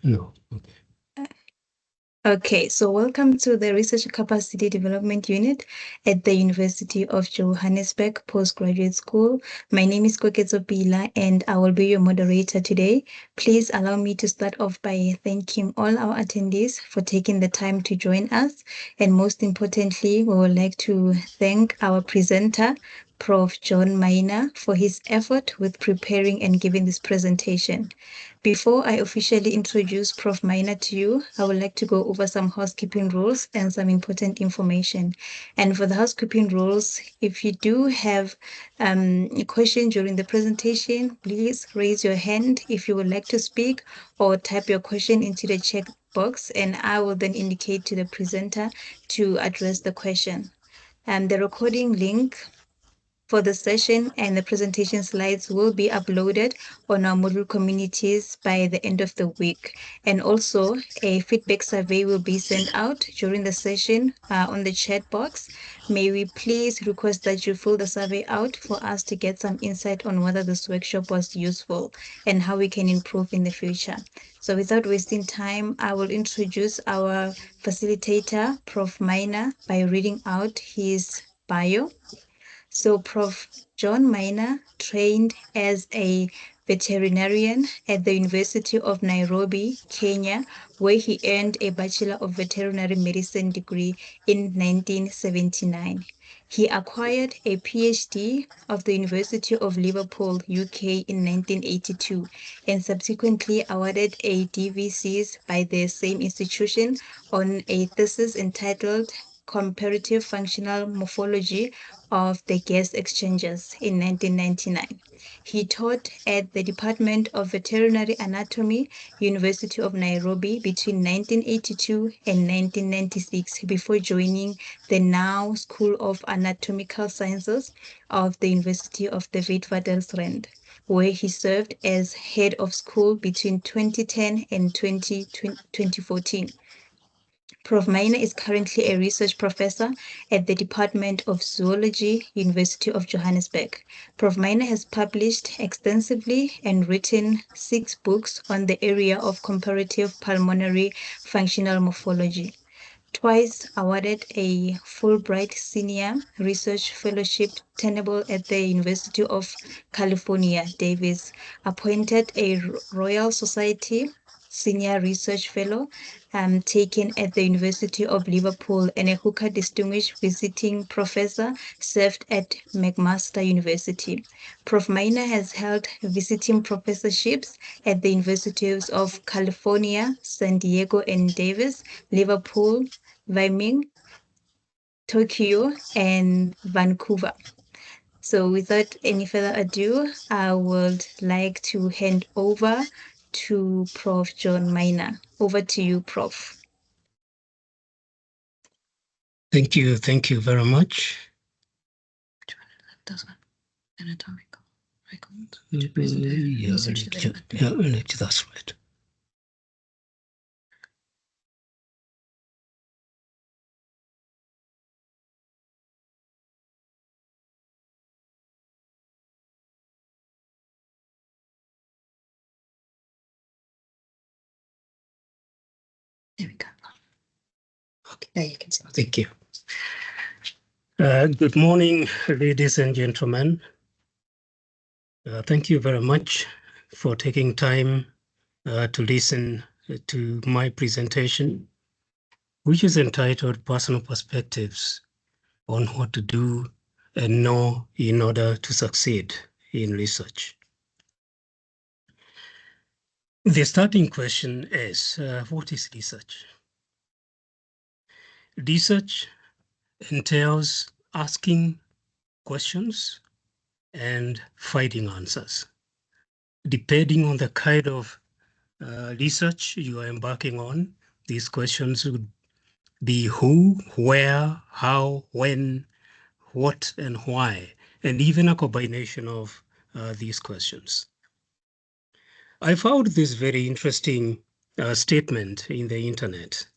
No. Okay, so welcome to the Research Capacity Development Unit at the University of Johannesburg Postgraduate School. My name is Koketso Pila and I will be your moderator today. Please allow me to start off by thanking all our attendees for taking the time to join us. And most importantly, we would like to thank our presenter, Prof. John Maina, for his effort with preparing and giving this presentation. Before I officially introduce Prof. Maina to you, I would like to go over some housekeeping rules and some important information. And for the housekeeping rules, if you do have a question during the presentation, please raise your hand if you would like to speak or type your question into the chat box and I will then indicate to the presenter to address the question. The recording link for the session and the presentation slides will be uploaded on our Moodle communities by the end of the week. And also a feedback survey will be sent out during the session on the chat box. May we please request that you fill the survey out for us to get some insight on whether this workshop was useful and how we can improve in the future. So without wasting time, I will introduce our facilitator, Prof. Maina, by reading out his bio. So Prof. John Maina trained as a veterinarian at the University of Nairobi, Kenya, where he earned a Bachelor of Veterinary Medicine degree in 1979. He acquired a PhD of the University of Liverpool, UK in 1982 and subsequently awarded a DVCs by the same institution on a thesis entitled Comparative Functional Morphology of the Gas Exchanges in 1999. He taught at the Department of Veterinary Anatomy, University of Nairobi between 1982 and 1996 before joining the now School of Anatomical Sciences of the University of the Witwatersrand, where he served as head of school between 2010 and 2014. Prof. Maina is currently a research professor at the Department of Zoology, University of Johannesburg. Prof. Maina has published extensively and written 6 books on the area of comparative pulmonary functional morphology. Twice awarded a Fulbright Senior Research Fellowship tenable at the University of California, Davis, appointed a Royal Society Senior Research Fellow taken at the University of Liverpool, and a Hooker Distinguished Visiting Professor served at McMaster University. Prof. Maina has held visiting professorships at the Universities of California, San Diego and Davis, Liverpool, Wyoming, Tokyo, and Vancouver. So without any further ado, I would like to hand over to Prof. John Maina. Over to you, Prof. Thank you very much. Does one anatomical record? Yeah, that's right. There we go. Okay. Now you can see. Thank you. Good morning, ladies and gentlemen. Thank you very much for taking time to listen to my presentation, which is entitled Personal Perspectives on What to Do and Know in Order to Succeed in Research. The starting question is, what is research? Research entails asking questions and finding answers. Depending on the kind of research you are embarking on, these questions would be who, where, how, when, what, and why, and even a combination of these questions. I found this very interesting statement in the internet,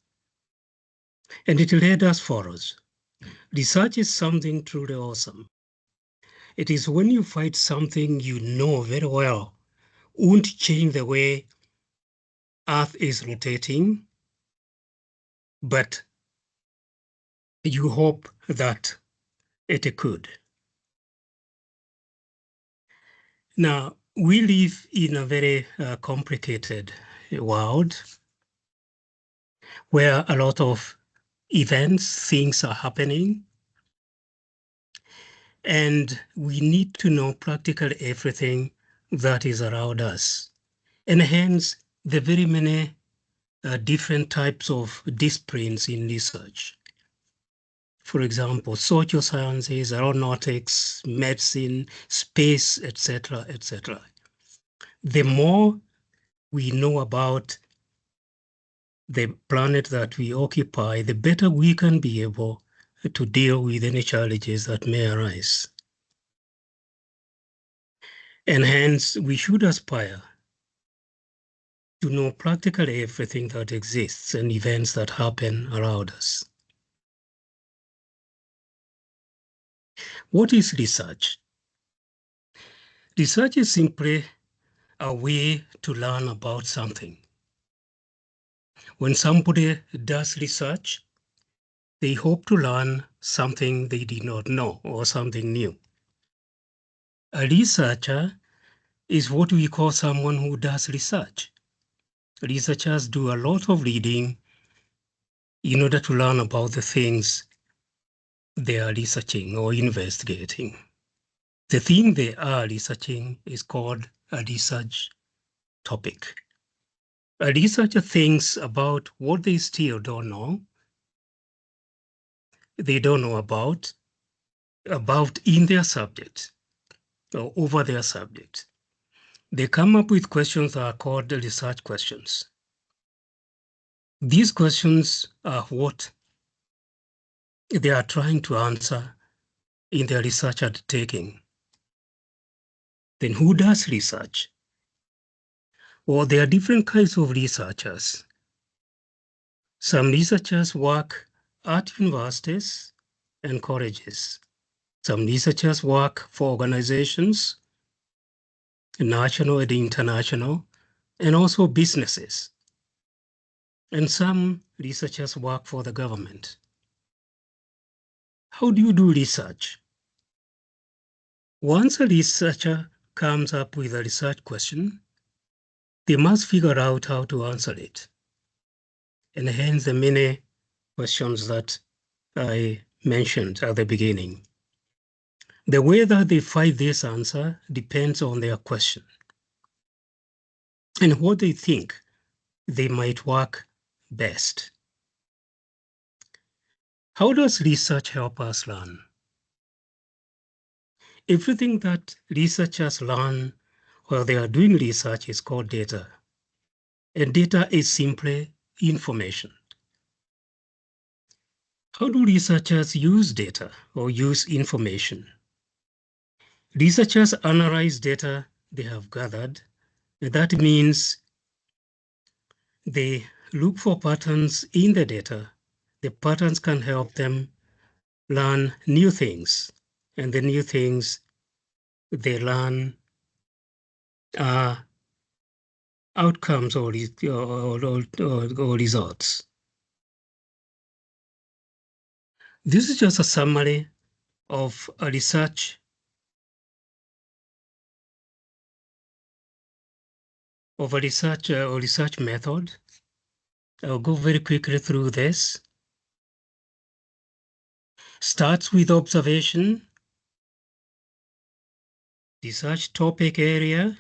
and it read as follows. Research is something truly awesome. It is when you find something you know very well won't change the way Earth is rotating, but you hope that it could. Now, we live in a very complicated world where a lot of events, things are happening, and we need to know practically everything that is around us. And hence, the very many different types of disciplines in research. For example, social sciences, aeronautics, medicine, space, etc., etc. The more we know about the planet that we occupy, the better we can be able to deal with any challenges that may arise. And hence, we should aspire to know practically everything that exists and events that happen around us. What is research? Research is simply a way to learn about something. When somebody does research, they hope to learn something they did not know or something new. A researcher is what we call someone who does research. Researchers do a lot of reading in order to learn about the things they are researching or investigating. The thing they are researching is called a research topic. A researcher thinks about what they still don't know. They don't know about in their subject or over their subject. They come up with questions that are called research questions. These questions are what they are trying to answer in their research undertaking. Then who does research? Well, there are different kinds of researchers. Some researchers work at universities and colleges. Some researchers work for organizations, national and international, and also businesses. And some researchers work for the government. How do you do research? Once a researcher comes up with a research question, they must figure out how to answer it. And hence the many questions that I mentioned at the beginning. The way that they find this answer depends on their question and what they think they might work best. How does research help us learn? Everything that researchers learn while they are doing research is called data. And data is simply information. How do researchers use data or use information? Researchers analyze data they have gathered. That means they look for patterns in the data. The patterns can help them learn new things. And the new things they learn are outcomes or results. This is just a summary of a research method. I'll go very quickly through this. Starts with observation, research topic area,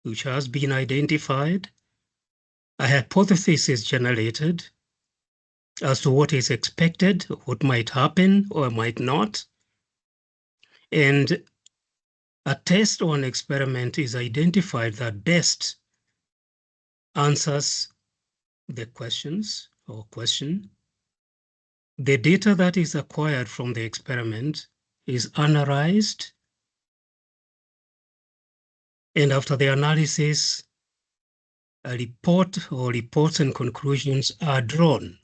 which has been identified. A hypothesis is generated as to what is expected, what might happen or might not. And a test or an experiment is identified that best answers the questions or question. The data that is acquired from the experiment is analyzed. And after the analysis, a report or reports and conclusions are drawn.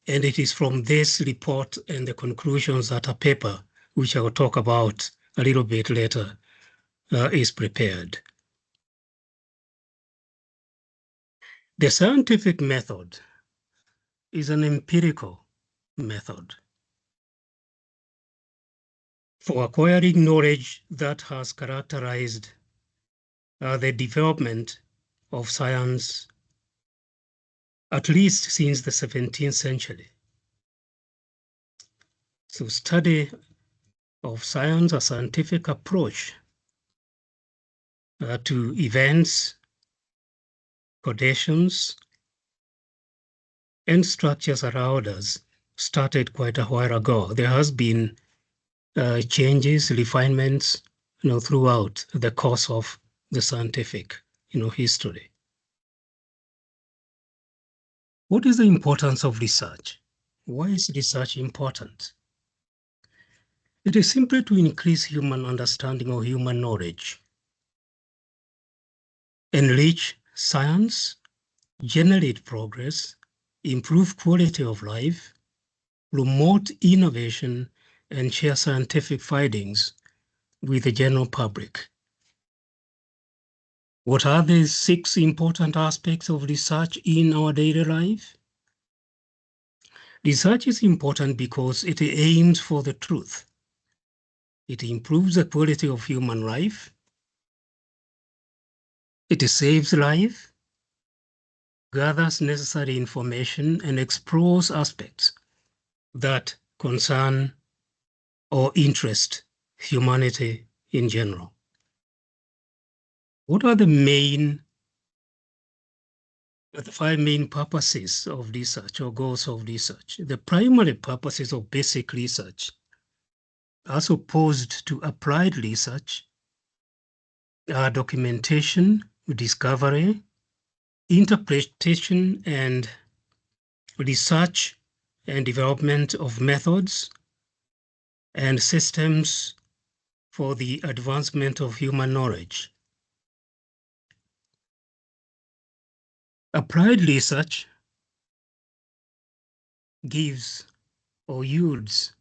And it is from this report and the conclusions that a paper, which I will talk about a little bit later, is prepared. The scientific method is an empirical method for acquiring knowledge that has characterized the development of science at least since the 17th century. So study of science, a scientific approach to events, conditions, and structures around us started quite a while ago. There has been changes, refinements, throughout the course of the scientific, history. What is the importance of research? Why is research important? It is simply to increase human understanding or human knowledge, enrich science, generate progress, improve quality of life, promote innovation, and share scientific findings with the general public. What are the 6 important aspects of research in our daily life? Research is important because it aims for the truth. It improves the quality of human life. It saves life, gathers necessary information, and explores aspects that concern or interest humanity in general. What are the 5 main purposes of research or goals of research? The primary purposes of basic research, as opposed to applied research, are documentation, discovery, interpretation, and research and development of methods and systems for the advancement of human knowledge. Applied research gives or yields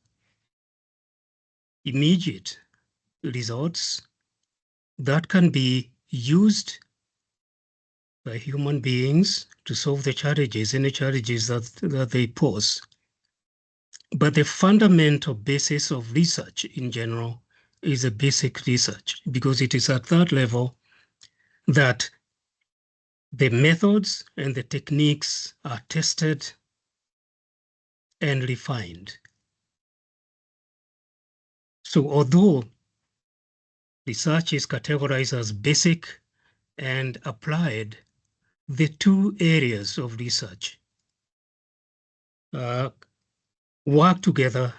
immediate results that can be used by human beings to solve the challenges, any challenges that they pose. But the fundamental basis of research in general is a basic research, because it is at that level that the methods and the techniques are tested and refined. So although research is categorized as basic and applied, the 2 areas of research work together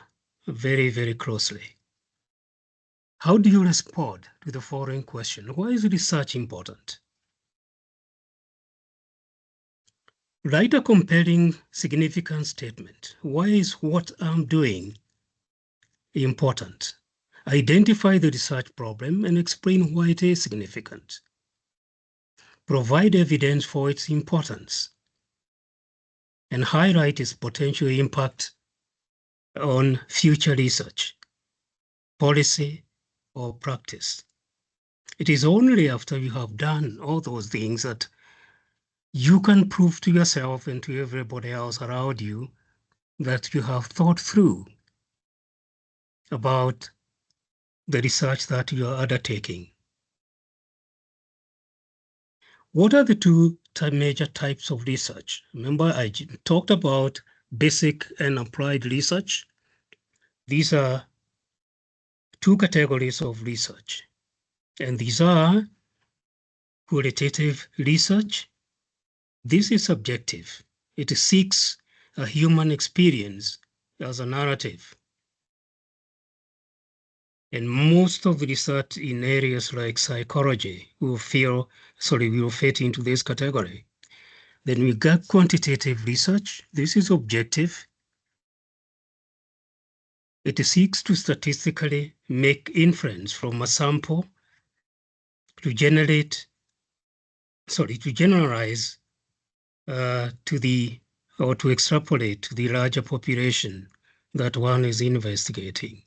very, very closely. How do you respond to the following question? Why is research important? Write a compelling, significant statement. Why is what I'm doing important? Identify the research problem and explain why it is significant. Provide evidence for its importance and highlight its potential impact on future research, policy, or practice. It is only after you have done all those things that you can prove to yourself and to everybody else around you that you have thought through about the research that you are undertaking. What are the 2 major types of research? Remember, I talked about basic and applied research. These are 2 categories of research, and these are qualitative research. This is subjective. It seeks a human experience as a narrative. And most of the research in areas like psychology will fit into this category. Then we got quantitative research. This is objective. It seeks to statistically make inference from a sample to generalize to extrapolate to the larger population that one is investigating.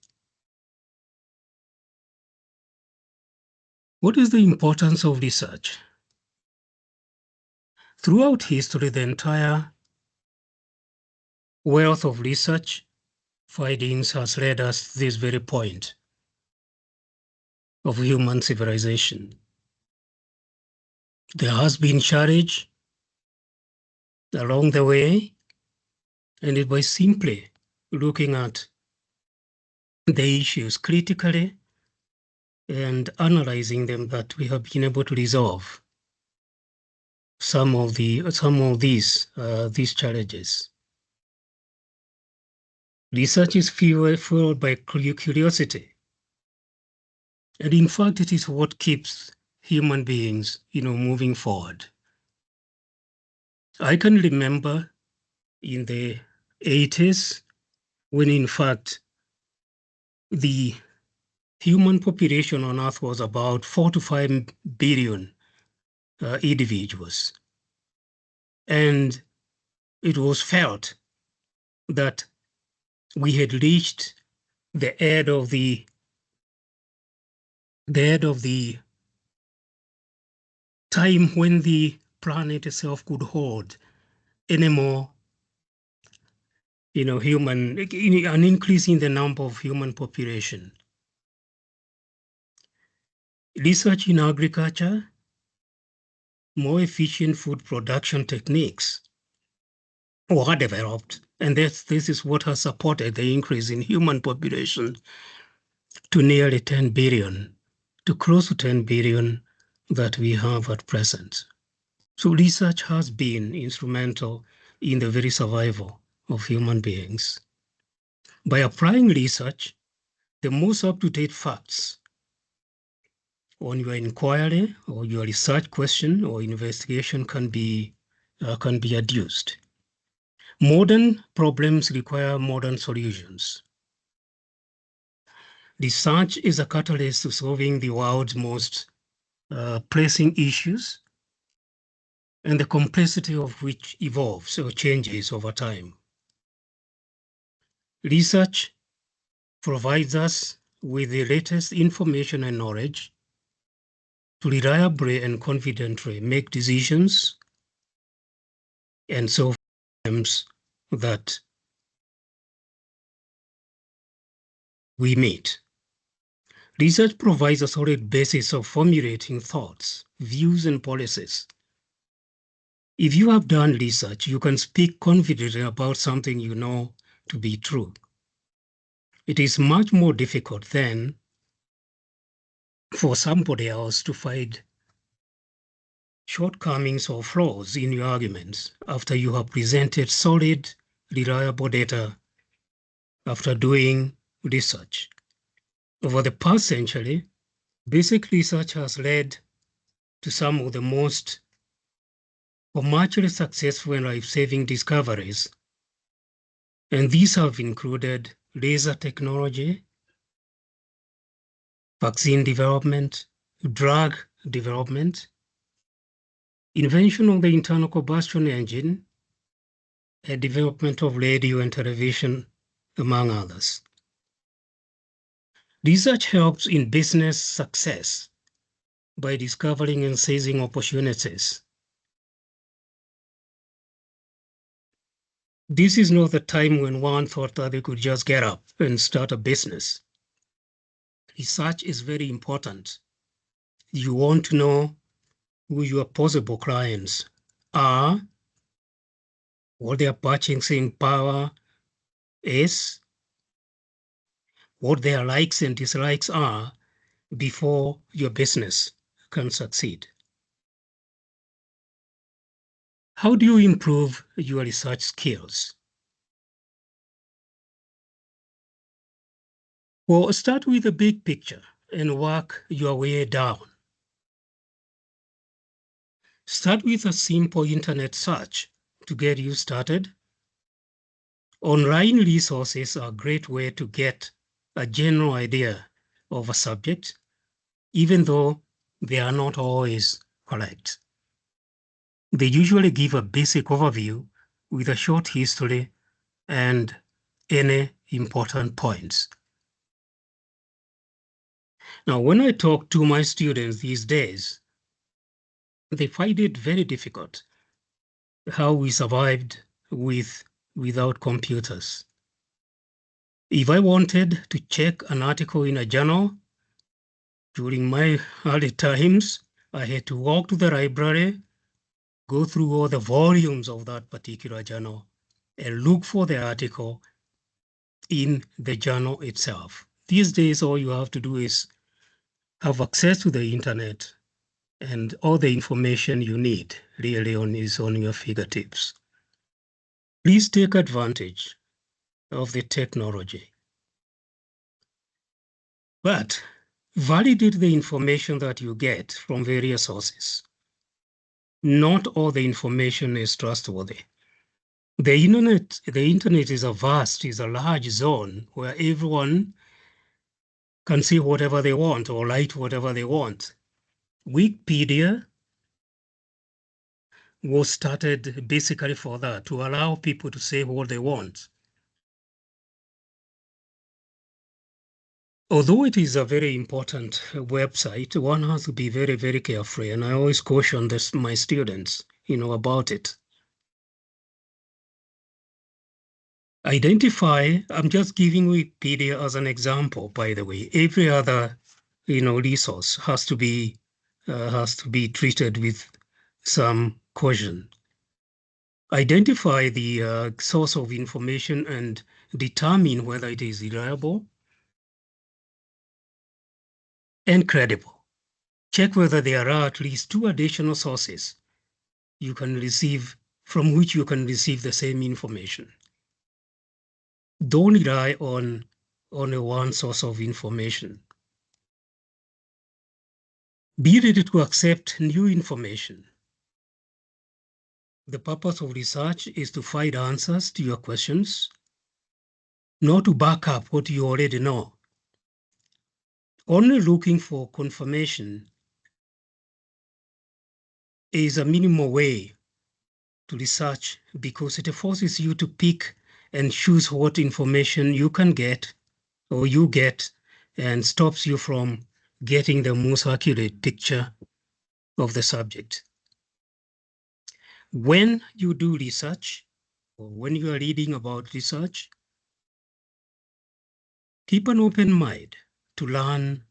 What is the importance of research? Throughout history, the entire wealth of research findings has led us to this very point of human civilization. There has been challenge along the way, and it was simply looking at the issues critically and analyzing them that we have been able to resolve some of these challenges. Research is fueled by curiosity, and in fact, it is what keeps human beings, moving forward. I can remember in the 80s when, in fact, the human population on Earth was about 4 to 5 billion individuals. And it was felt that we had reached the end of the time when the planet itself could hold any more, an increase in the number of human population. Research in agriculture, more efficient food production techniques were developed, and this is what has supported the increase in human population to nearly 10 billion, to close to 10 billion that we have at present. So research has been instrumental in the very survival of human beings. By applying research, the most up-to-date facts on your inquiry or your research question or investigation can be adduced. Modern problems require modern solutions. Research is a catalyst to solving the world's most pressing issues, and the complexity of which evolves or changes over time. Research provides us with the latest information and knowledge to reliably and confidently make decisions and solve problems that we meet. Research provides a solid basis of formulating thoughts, views, and policies. If you have done research, you can speak confidently about something you know to be true. It is much more difficult then for somebody else to find shortcomings or flaws in your arguments after you have presented solid, reliable data after doing research. Over the past century, basic research has led to some of the most commercially successful and life-saving discoveries, and these have included laser technology, vaccine development, drug development, invention of the internal combustion engine, and development of radio and television, among others. Research helps in business success by discovering and seizing opportunities. This is not the time when one thought that they could just get up and start a business. Research is very important. You want to know who your possible clients are, what their purchasing power is, what their likes and dislikes are before your business can succeed. How do you improve your research skills? Well, start with the big picture and work your way down. Start with a simple internet search to get you started. Online resources are a great way to get a general idea of a subject, even though they are not always correct. They usually give a basic overview with a short history and any important points. Now, when I talk to my students these days, they find it very difficult how we survived without computers. If I wanted to check an article in a journal during my early times, I had to walk to the library, go through all the volumes of that particular journal, and look for the article in the journal itself. These days, all you have to do is have access to the internet, and all the information you need really is on your fingertips. Please take advantage of the technology. But validate the information that you get from various sources. Not all the information is trustworthy. The internet is a large zone where everyone can see whatever they want or write whatever they want. Wikipedia was started basically for that, to allow people to say what they want. Although it is a very important website, one has to be very, very careful, and I always caution my students, about it. Identify, I'm just giving Wikipedia as an example, by the way. Every other, resource has to be treated with some caution. Identify the source of information and determine whether it is reliable and credible. Check whether there are at least 2 additional sources from which you can receive the same information. Don't rely on only one source of information. Be ready to accept new information. The purpose of research is to find answers to your questions, not to back up what you already know. Only looking for confirmation is a minimal way to research, because it forces you to pick and choose what information you can get or you get, and stops you from getting the most accurate picture of the subject. When you do research, or when you are reading about research, keep an open mind to learn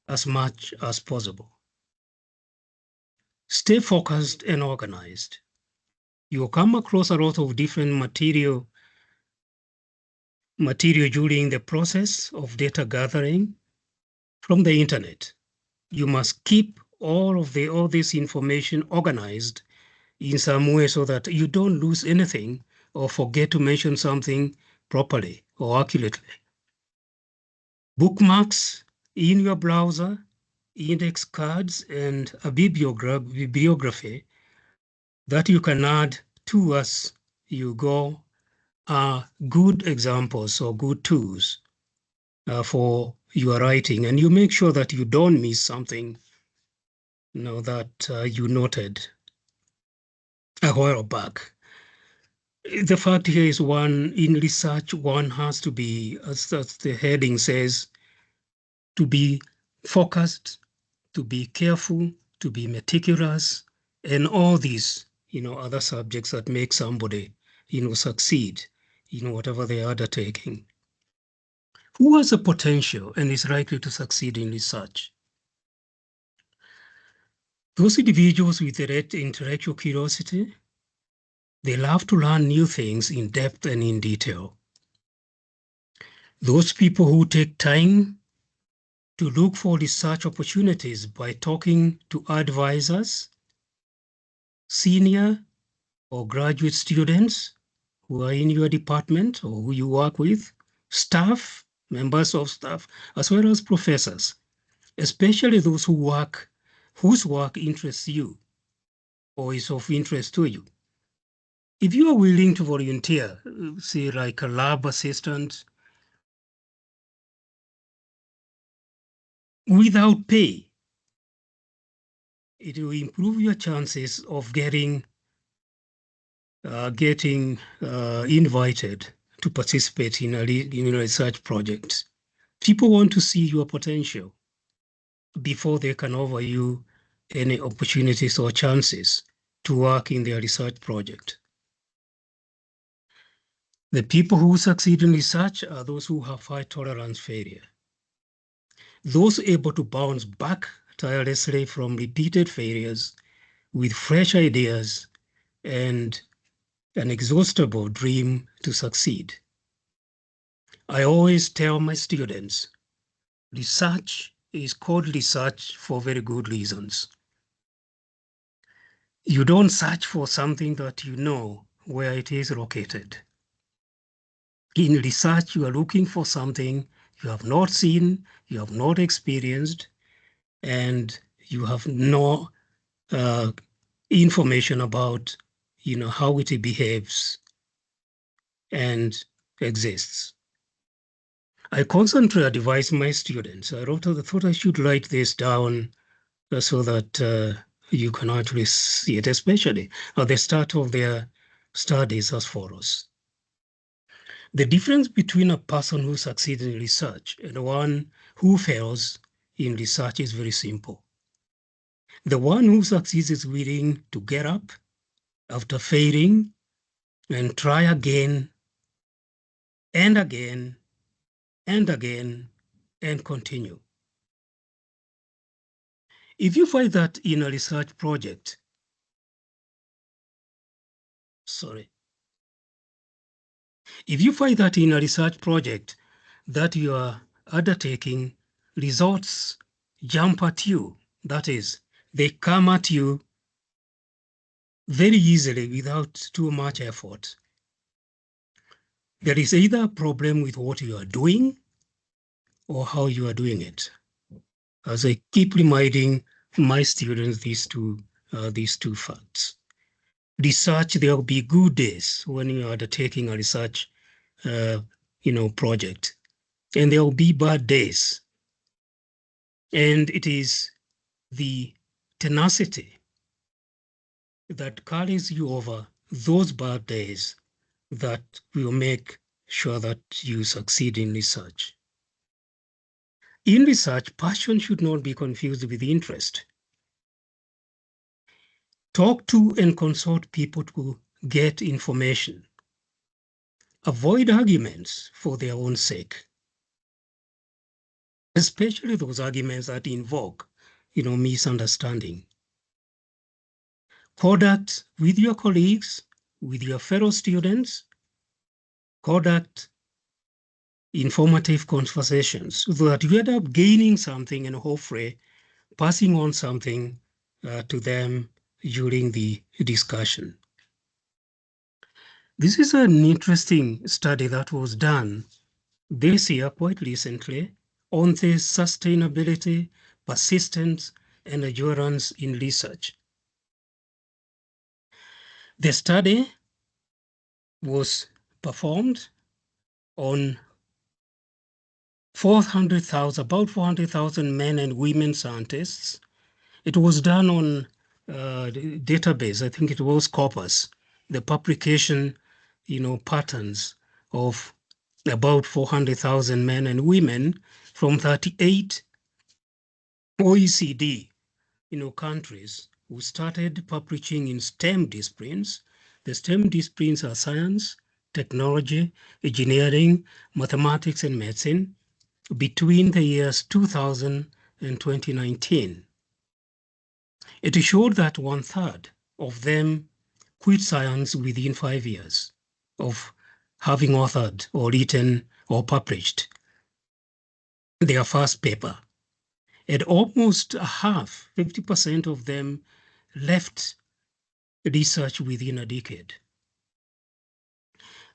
as much as possible. Stay focused and organized. You'll come across a lot of different material during the process of data gathering from the internet. You must keep all this information organized in some way so that you don't lose anything or forget to mention something properly or accurately. Bookmarks in your browser, index cards, and a bibliography that you can add to as you go are good examples or good tools for your writing. And you make sure that you don't miss something that you noted a while back. The fact here is, in research, one has to be, as the heading says, to be focused, to be careful, to be meticulous, and all these, other subjects that make somebody, succeed, whatever they are undertaking. Who has a potential and is likely to succeed in research? Those individuals with intellectual curiosity, they love to learn new things in depth and in detail. Those people who take time to look for research opportunities by talking to advisors, senior or graduate students who are in your department or who you work with, staff, members of staff, as well as professors, especially those whose work interests you or is of interest to you. If you are willing to volunteer, say like a lab assistant, without pay, it will improve your chances of getting invited to participate in research projects. People want to see your potential. before they can offer you any opportunities or chances to work in their research project. The people who succeed in research are those who have high tolerance failure. Those able to bounce back tirelessly from repeated failures with fresh ideas and an inexhaustible dream to succeed. I always tell my students, research is called research for very good reasons. You don't search for something that you know where it is located. In research, you are looking for something you have not seen, you have not experienced, and you have no information about, how it behaves and exists. I constantly advise my students. I thought I should write this down so that you can actually see it, especially at the start of their studies as follows. The difference between a person who succeeds in research and one who fails in research is very simple. The one who succeeds is willing to get up after failing and try again and again and again and continue. If you find that in a research project, if you find that in a research project that you are undertaking, results jump at you, that is, they come at you very easily without too much effort, there is either a problem with what you are doing or how you are doing it. As I keep reminding my students these two facts. Research, there will be good days when you are undertaking a research project, and there will be bad days. And it is the tenacity that carries you over those bad days that will make sure that you succeed in research. In research, passion should not be confused with interest. Talk to and consult people to get information. Avoid arguments for their own sake, especially those arguments that invoke, misunderstanding. Conduct with your colleagues, with your fellow students, conduct informative conversations so that you end up gaining something and hopefully passing on something to them during the discussion. This is an interesting study that was done this year, quite recently, on the sustainability, persistence, and endurance in research. The study was performed on about 400,000 men and women scientists. It was done on the database, I think it was Scopus, the publication, patterns of about 400,000 men and women from 38 OECD, countries who started publishing in STEM disciplines. The STEM disciplines are science, technology, engineering, mathematics, and medicine between the years 2000 and 2019. It showed that 1/3 of them quit science within 5 years of having authored or written or published their first paper. And almost a half, 50% of them left research within a decade.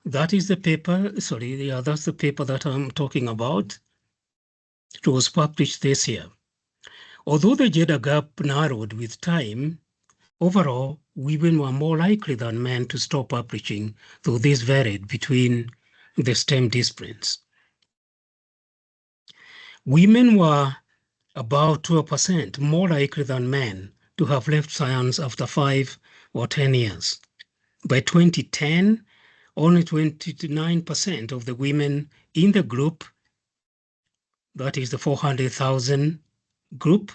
That is the paper, that's the paper that I'm talking about. It was published this year. Although the gender gap narrowed with time, overall, women were more likely than men to stop publishing, though this varied between the STEM disciplines. Women were about 12% more likely than men to have left science after 5 or 10 years. By 2010, only 29% of the women in the group, that is the 400,000 group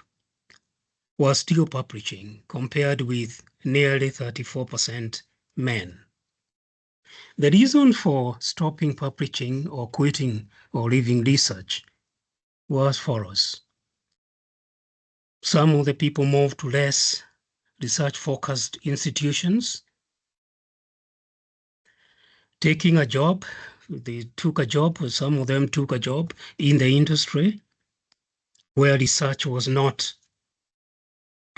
was still publishing, compared with nearly 34% men. The reason for stopping publishing or quitting or leaving research was follows. Some of the people moved to less research-focused institutions. Taking a job, some of them took a job in the industry where research was not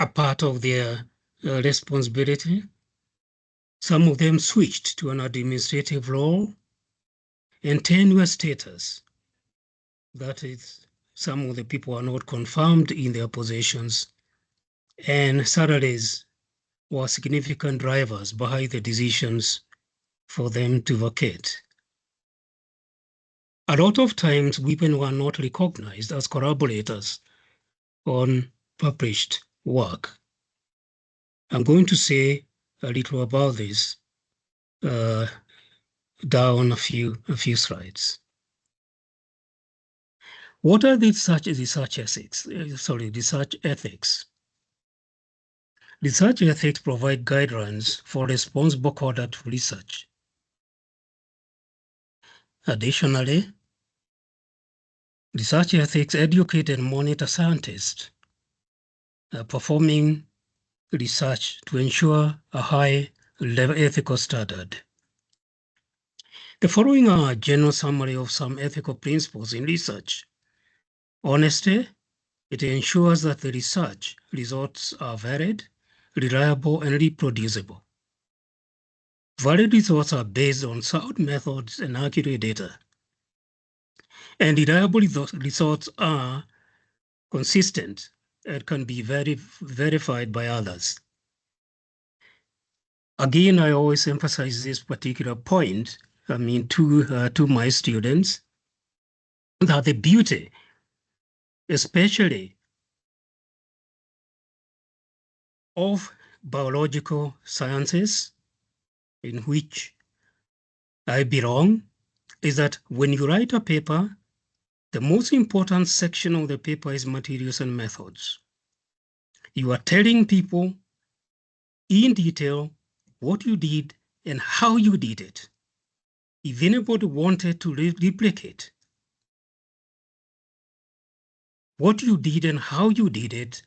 a part of their responsibility. Some of them switched to an administrative role and tenure status. That is, some of the people are not confirmed in their positions, and salaries were significant drivers behind the decisions for them to vacate. A lot of times, women were not recognized as collaborators on published work. I'm going to say a little about this down a few slides. What are research ethics? Research ethics. Research ethics provide guidelines for responsible conduct of research. Additionally, research ethics educate and monitor scientists performing research to ensure a high level ethical standard. The following are a general summary of some ethical principles in research. Honesty. It ensures that the research results are valid, reliable, and reproducible. Valid results are based on sound methods and accurate data. And reliable results are consistent and can be verified by others. Again, I always emphasize this particular point, to my students, that the beauty, especially of biological sciences, in which I belong, is that when you write a paper, the most important section of the paper is materials and methods. You are telling people in detail what you did and how you did it. If anybody wanted to replicate what you did and how you did it,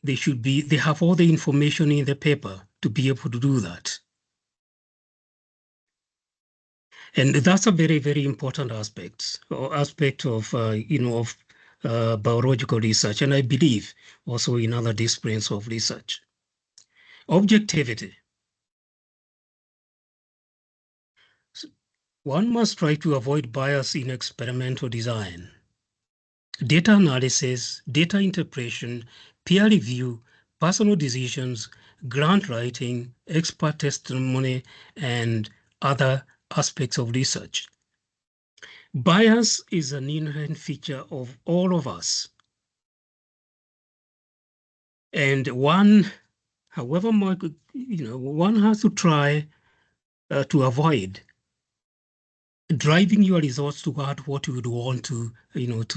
they have all the information in the paper to be able to do that. And that's a very, very important aspect of biological research, and I believe also in other disciplines of research. Objectivity. One must try to avoid bias in experimental design. Data analysis, data interpretation, peer review, personal decisions, grant writing, expert testimony, and other aspects of research. Bias is an inherent feature of all of us. And one has to try to avoid driving your results toward what you would want to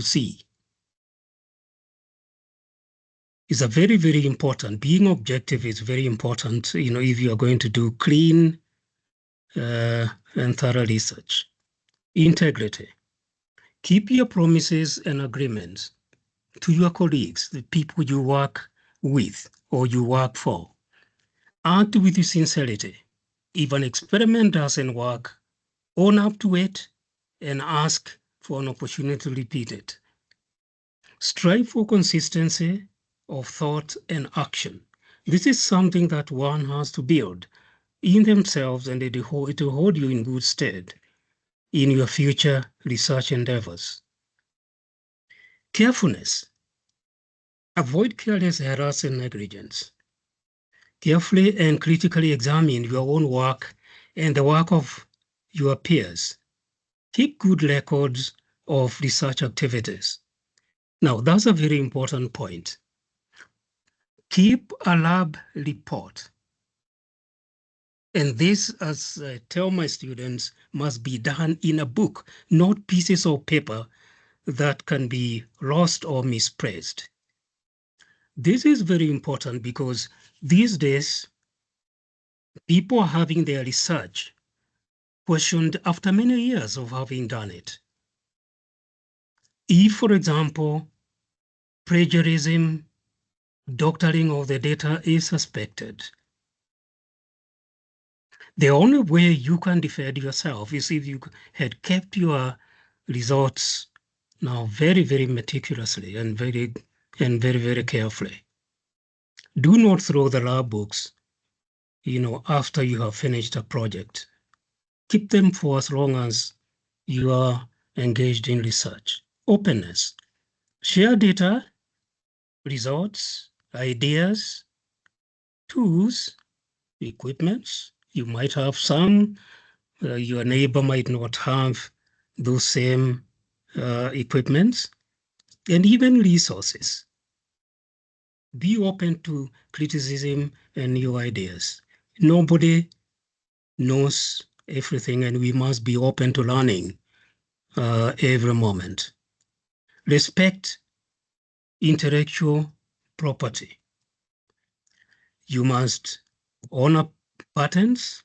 see. It's a very, very important. Being objective is very important, if you are going to do clean and thorough research. Integrity. Keep your promises and agreements to your colleagues, the people you work with or you work for. Act with sincerity. If an experiment doesn't work, own up to it and ask for an opportunity to repeat it. Strive for consistency of thought and action. This is something that one has to build in themselves, and it will hold you in good stead in your future research endeavors. Carefulness. Avoid careless errors and negligence. Carefully and critically examine your own work and the work of your peers. Keep good records of research activities. Now, that's a very important point. Keep a lab report. And this, as I tell my students, must be done in a book, not pieces of paper that can be lost or misplaced. This is very important because these days, people are having their research questioned after many years of having done it. If, for example, plagiarism, doctoring of the data is suspected, the only way you can defend yourself is if you had kept your results now very, very meticulously and very, very carefully. Do not throw the lab books, after you have finished a project. Keep them for as long as you are engaged in research. Openness. Share data, results, ideas, tools, equipments. You might have some, your neighbor might not have those same equipments, and even resources. Be open to criticism and new ideas. Nobody knows everything, and we must be open to learning every moment. Respect intellectual property. You must honor patents.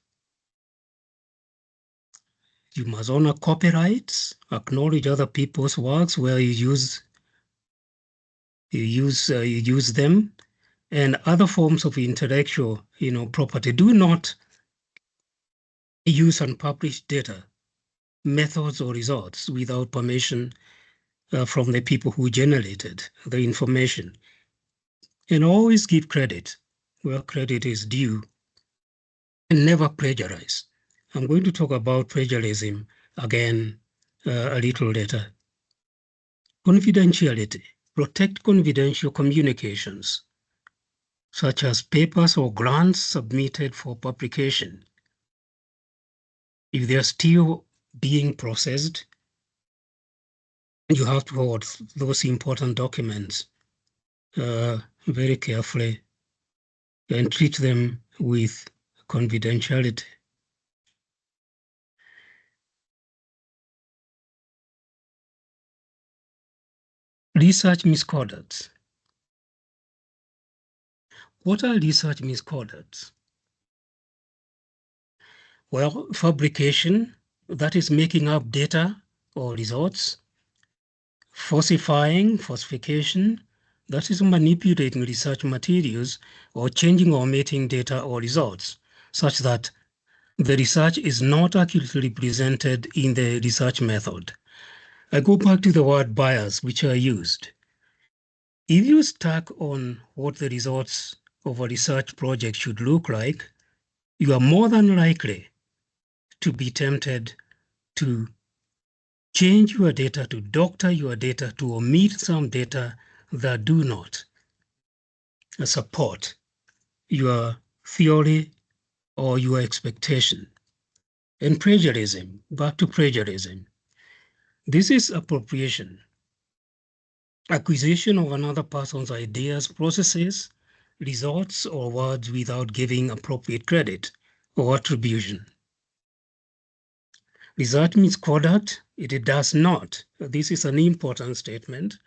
You must honor copyrights, acknowledge other people's works where you use them, and other forms of intellectual, property. Do not use unpublished data, methods, or results without permission from the people who generated the information. And always give credit where credit is due, and never plagiarize. I'm going to talk about plagiarism again a little later. Confidentiality. Protect confidential communications, such as papers or grants submitted for publication. If they are still being processed, you have to hold those important documents very carefully and treat them with confidentiality. Research misconducts. What are research misconducts? Well, fabrication, that is making up data or results. Falsification, that is manipulating research materials or changing or omitting data or results, such that the research is not accurately presented in the research method. I go back to the word bias, which are used. If you stuck on what the results of a research project should look like, you are more than likely to be tempted to change your data, to doctor your data, to omit some data that do not support your theory or your expectation. And plagiarism, back to plagiarism. This is appropriation, acquisition of another person's ideas, processes, results, or words without giving appropriate credit or attribution. Research misconduct, it does not. This is an important statement.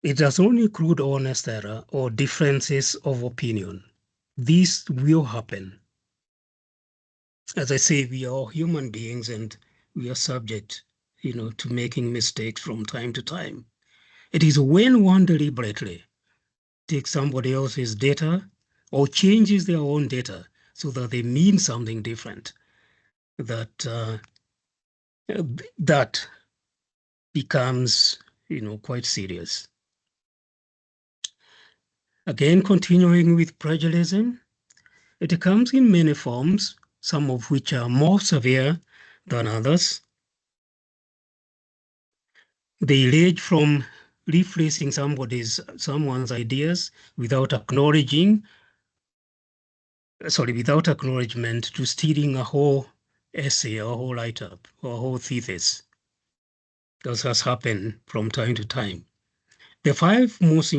It does not include honest error or differences of opinion. This will happen. As I say, we are all human beings and we are subject, to making mistakes from time to time. It is when one deliberately takes somebody else's data or changes their own data so that they mean something different that that becomes, quite serious. Again, continuing with plagiarism, it comes in many forms, some of which are more severe than others. They range from rephrasing someone's ideas without acknowledgement to stealing a whole essay or a whole write-up or a whole thesis. This has happened from time to time. The five most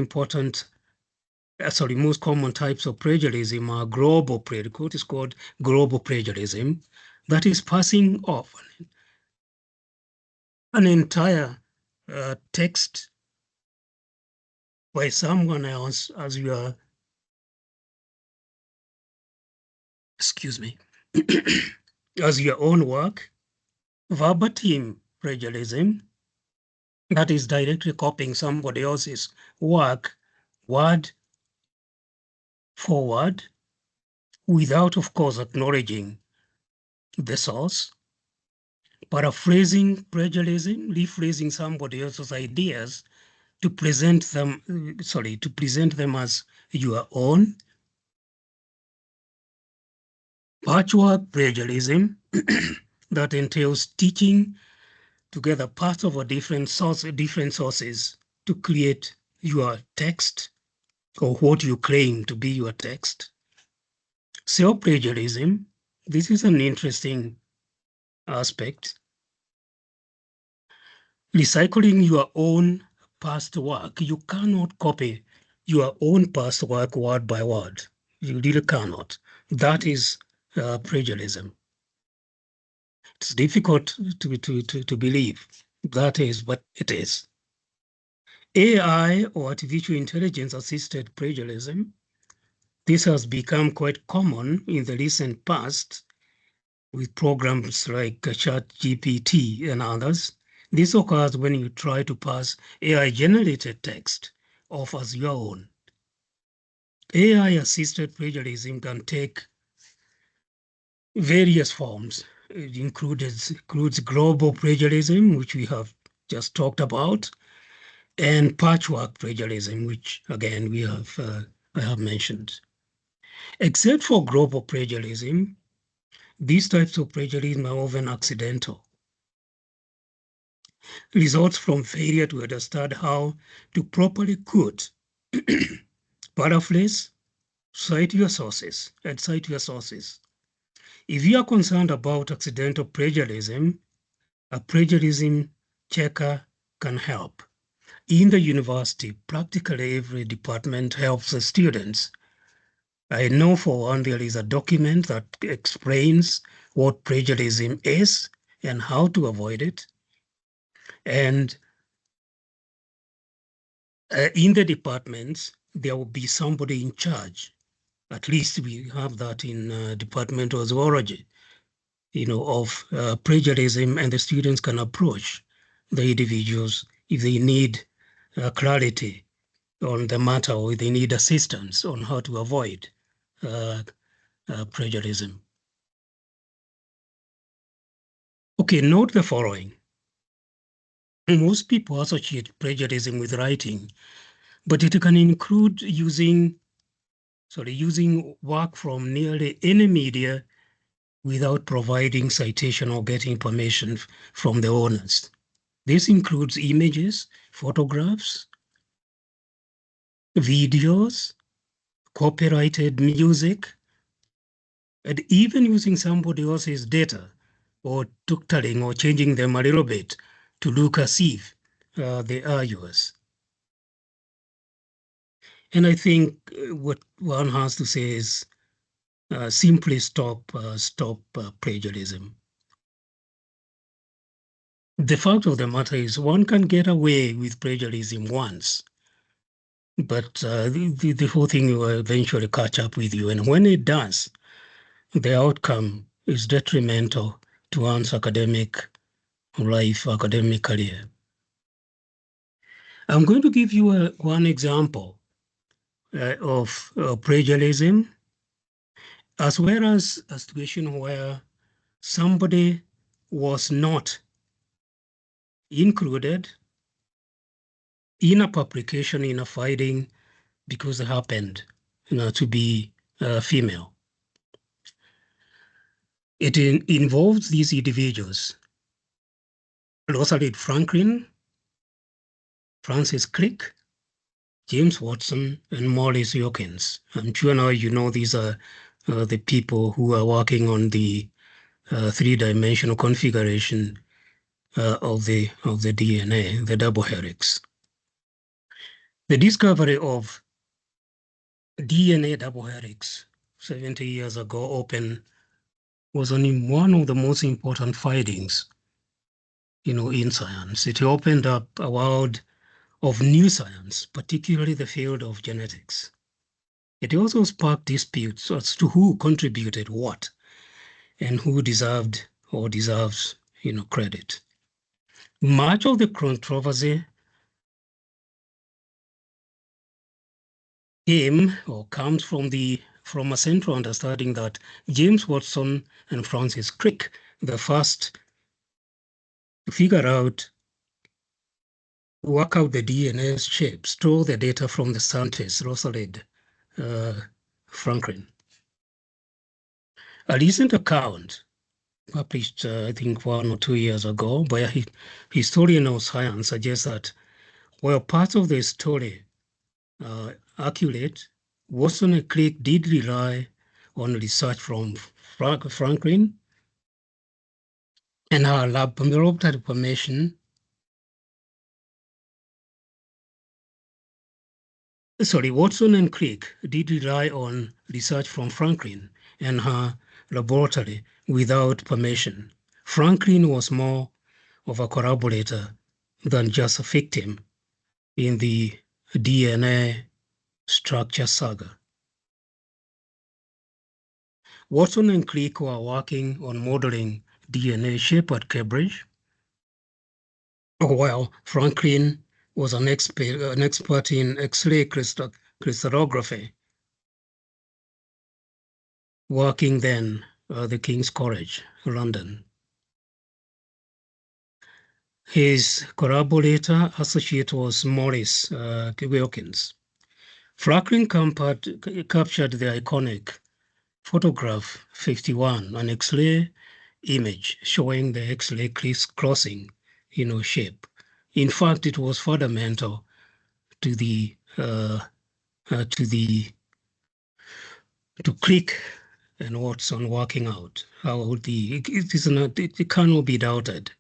common types of plagiarism are global plagiarism. What is called global plagiarism? That is passing off an entire text by someone else as your, excuse me, as your own work. Verbatim plagiarism, that is directly copying somebody else's work, word for word, without, of course, acknowledging the source. Paraphrasing plagiarism, rephrasing somebody else's ideas to present them, to present them as your own. Patchwork plagiarism, that entails stitching together parts of a different sources to create your text or what you claim to be your text. Self-plagiarism, this is an interesting aspect. Recycling your own past work. You cannot copy your own past work word by word. You really cannot. That is plagiarism. It's difficult to believe that is, but it is. AI or artificial intelligence assisted plagiarism. This has become quite common in the recent past with programs like ChatGPT and others. This occurs when you try to pass AI-generated text off as your own. AI-assisted plagiarism can take various forms. It includes global plagiarism, which we have just talked about, and patchwork plagiarism, which again I have mentioned. Except for global plagiarism, these types of plagiarism are often accidental. Results from failure to understand how to properly quote, paraphrase, cite your sources, and cite your sources. If you are concerned about accidental plagiarism, a plagiarism checker can help. In the university, practically every department helps the students. I know for one, there is a document that explains what plagiarism is and how to avoid it. And in the departments, there will be somebody in charge. At least we have that in Department of Zoology, of plagiarism, and the students can approach the individuals if they need clarity on the matter or if they need assistance on how to avoid plagiarism. Okay, note the following. Most people associate plagiarism with writing, but it can include using work from nearly any media without providing citation or getting permission from the owners. This includes images, photographs, videos, copyrighted music, and even using somebody else's data or doctoring or changing them a little bit to look as if they are yours. And I think what one has to say is simply stop plagiarism. The fact of the matter is one can get away with plagiarism once, but the whole thing will eventually catch up with you. And when it does, the outcome is detrimental to one's academic life, academic career. I'm going to give you one example of plagiarism, as well as a situation where somebody was not included in a publication in a finding because it happened to be female. It involves these individuals: Rosalind Franklin, Francis Crick, James Watson, and Maurice Hawkins. I'm sure now you know these are the people who are working on the three-dimensional configuration of the DNA, the double helix. The discovery of DNA double helix 70 years ago was only one of the most important findings, in science. It opened up a world of new science, particularly the field of genetics. It also sparked disputes as to who contributed what and who deserved or deserves, credit. Much of the controversy comes from a central understanding that James Watson and Francis Crick, the first to figure out, work out the DNA shape, store the data from the scientist Rosalind Franklin. A recent account published, I think 1 or 2 years ago, by a historian of science suggests that while parts of the story are accurate, Watson and Crick did rely on research from Franklin and her laboratory information. Watson and Crick did rely on research from Franklin and her laboratory without permission. Franklin was more of a collaborator than just a victim in the DNA structure saga. Watson and Crick were working on modeling DNA shape at Cambridge, while Franklin was an expert in X-ray crystallography, working then at the King's College, London. His collaborator associate was Maurice Wilkins. Franklin captured the iconic photograph 51, an X-ray image showing the X-ray crisscrossing, shape. In fact, it was fundamental to Crick and Watson working out how it cannot be doubted.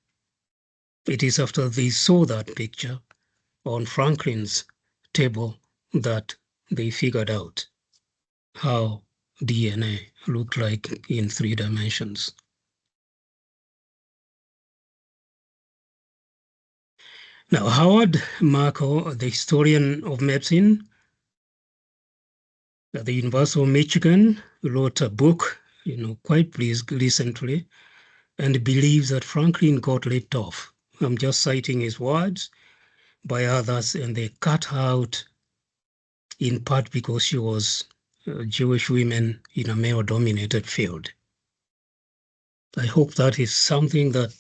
It is after they saw that picture on Franklin's table that they figured out how DNA looked like in 3 dimensions. Now, Howard Markle, the historian of medicine at the University of Michigan, wrote a book, quite recently, and believes that Franklin got ripped off. I'm just citing his words by others, and they cut out in part because she was Jewish women in a male-dominated field. I hope that is something that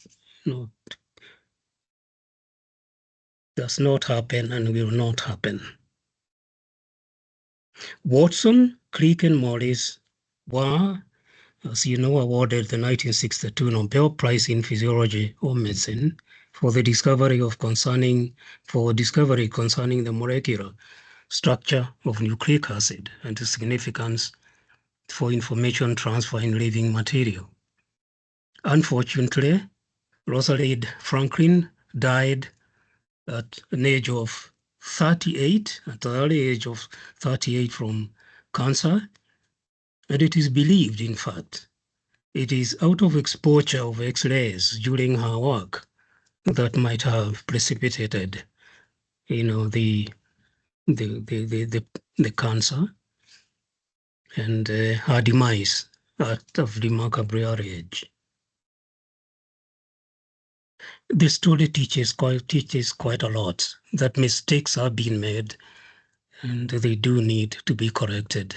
does not happen and will not happen. Watson, Crick, and Morris were, as you know, awarded the 1962 Nobel Prize in Physiology or Medicine for the discovery concerning the molecular structure of nucleic acid and the significance for information transfer in living material. Unfortunately, Rosalind Franklin died at an age of 38, at the early age of 38 from cancer. And it is believed, in fact, it is out of exposure of X-rays during her work that might have precipitated, the cancer and her demise at a remarkably early age. The story teaches quite a lot, that mistakes are being made and they do need to be corrected,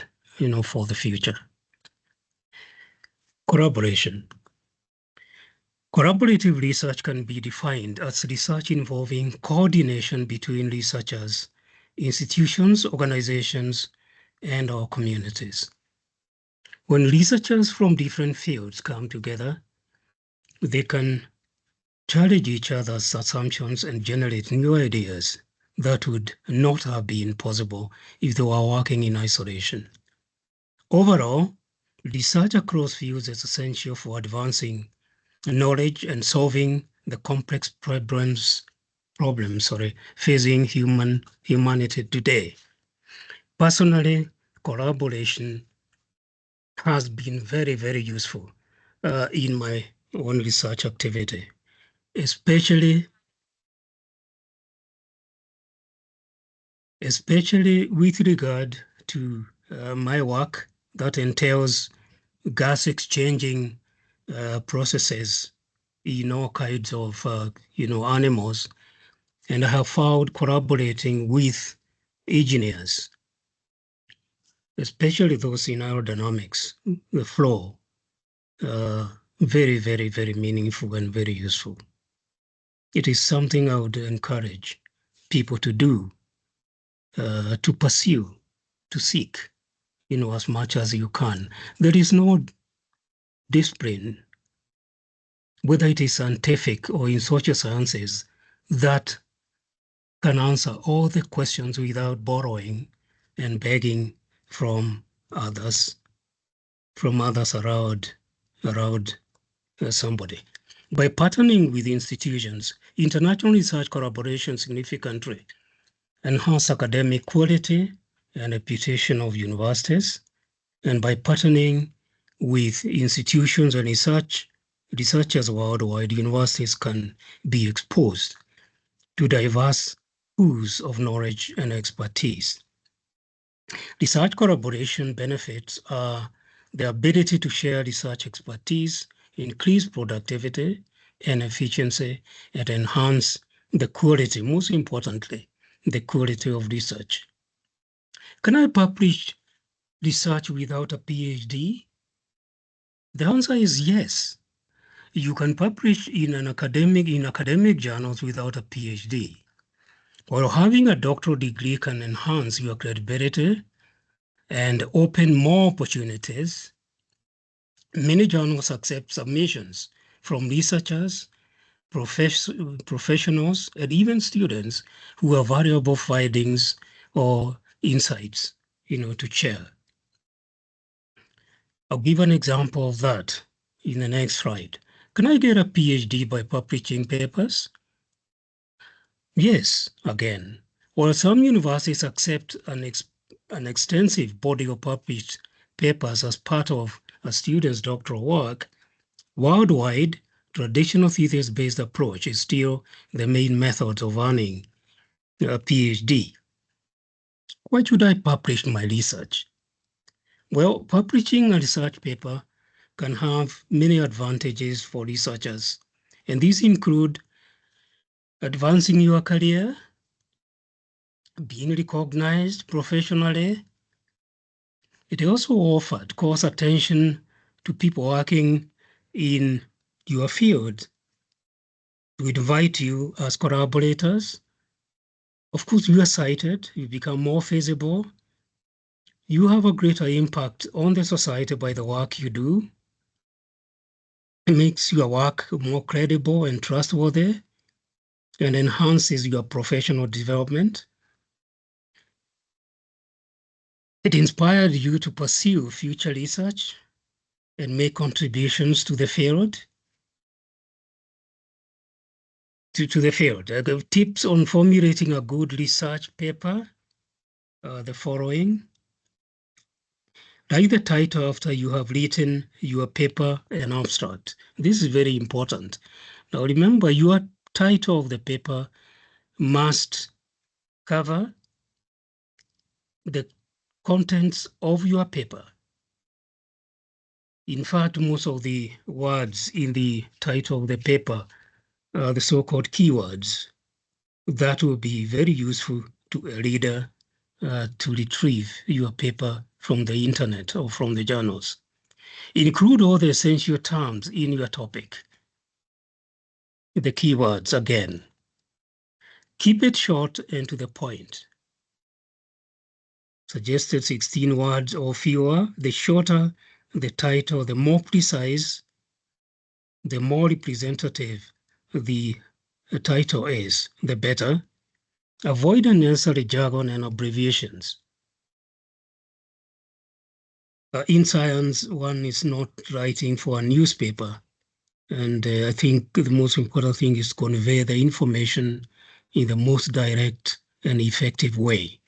for the future. Collaboration. Collaborative research can be defined as research involving coordination between researchers, institutions, organizations, and our communities. When researchers from different fields come together, they can challenge each other's assumptions and generate new ideas that would not have been possible if they were working in isolation. Overall, research across fields is essential for advancing knowledge and solving the complex problems facing humanity today. Personally, collaboration has been very, very useful in my own research activity, especially especially with regard to my work that entails gas exchanging processes in all kinds of animals, and I have found collaborating with engineers, especially those in aerodynamics, the flow, very, very, very meaningful and very useful. It is something I would encourage people to do, to pursue, to seek, as much as you can. There is no discipline, whether it is scientific or in social sciences, that can answer all the questions without borrowing and begging from others around somebody. By partnering with institutions, international research collaboration significantly enhance academic quality and reputation of universities. And by partnering with institutions and researchers worldwide, universities can be exposed to diverse pools of knowledge and expertise. Research collaboration benefits are the ability to share research expertise, increase productivity and efficiency, and enhance the quality, most importantly, the quality of research. Can I publish research without a PhD? The answer is yes. You can publish in academic journals without a PhD. While having a doctoral degree can enhance your credibility and open more opportunities, many journals accept submissions from researchers, professionals, and even students who have valuable findings or insights, to share. I'll give an example of that in the next slide. Can I get a PhD by publishing papers? Yes, again. While some universities accept an extensive body of published papers as part of a student's doctoral work, worldwide, traditional thesis-based approach is still the main method of earning a PhD. Why should I publish my research? Well, publishing a research paper can have many advantages for researchers, and these include advancing your career, being recognized professionally. It also offered close attention to people working in your field to invite you as collaborators. Of course, you are cited, you become more visible. You have a greater impact on the society by the work you do. It makes your work more credible and trustworthy and enhances your professional development. It inspired you to pursue future research and make contributions to the field. To the field. The tips on formulating a good research paper are the following. Write the title after you have written your paper and abstract. This is very important. Now remember, your title of the paper must cover the contents of your paper. In fact, most of the words in the title of the paper are the so-called keywords. That will be very useful to a reader to retrieve your paper from the internet or from the journals. Include all the essential terms in your topic. The keywords again. Keep it short and to the point. Suggested 16 words or fewer. The shorter the title, the more precise, the more representative the title is, the better. Avoid unnecessary jargon and abbreviations. In science, one is not writing for a newspaper. And I think the most important thing is to convey the information in the most direct and effective way.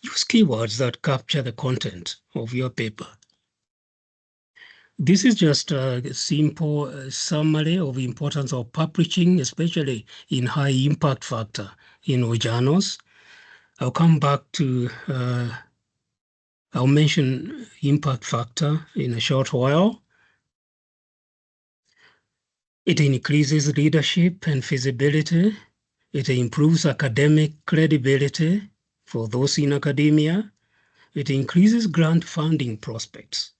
Use keywords that capture the content of your paper. This is just a simple summary of the importance of publishing, especially in high impact factor journals. I'll come back to, I'll mention impact factor in a short while. It increases leadership and feasibility. It improves academic credibility for those in academia. It increases grant funding prospects.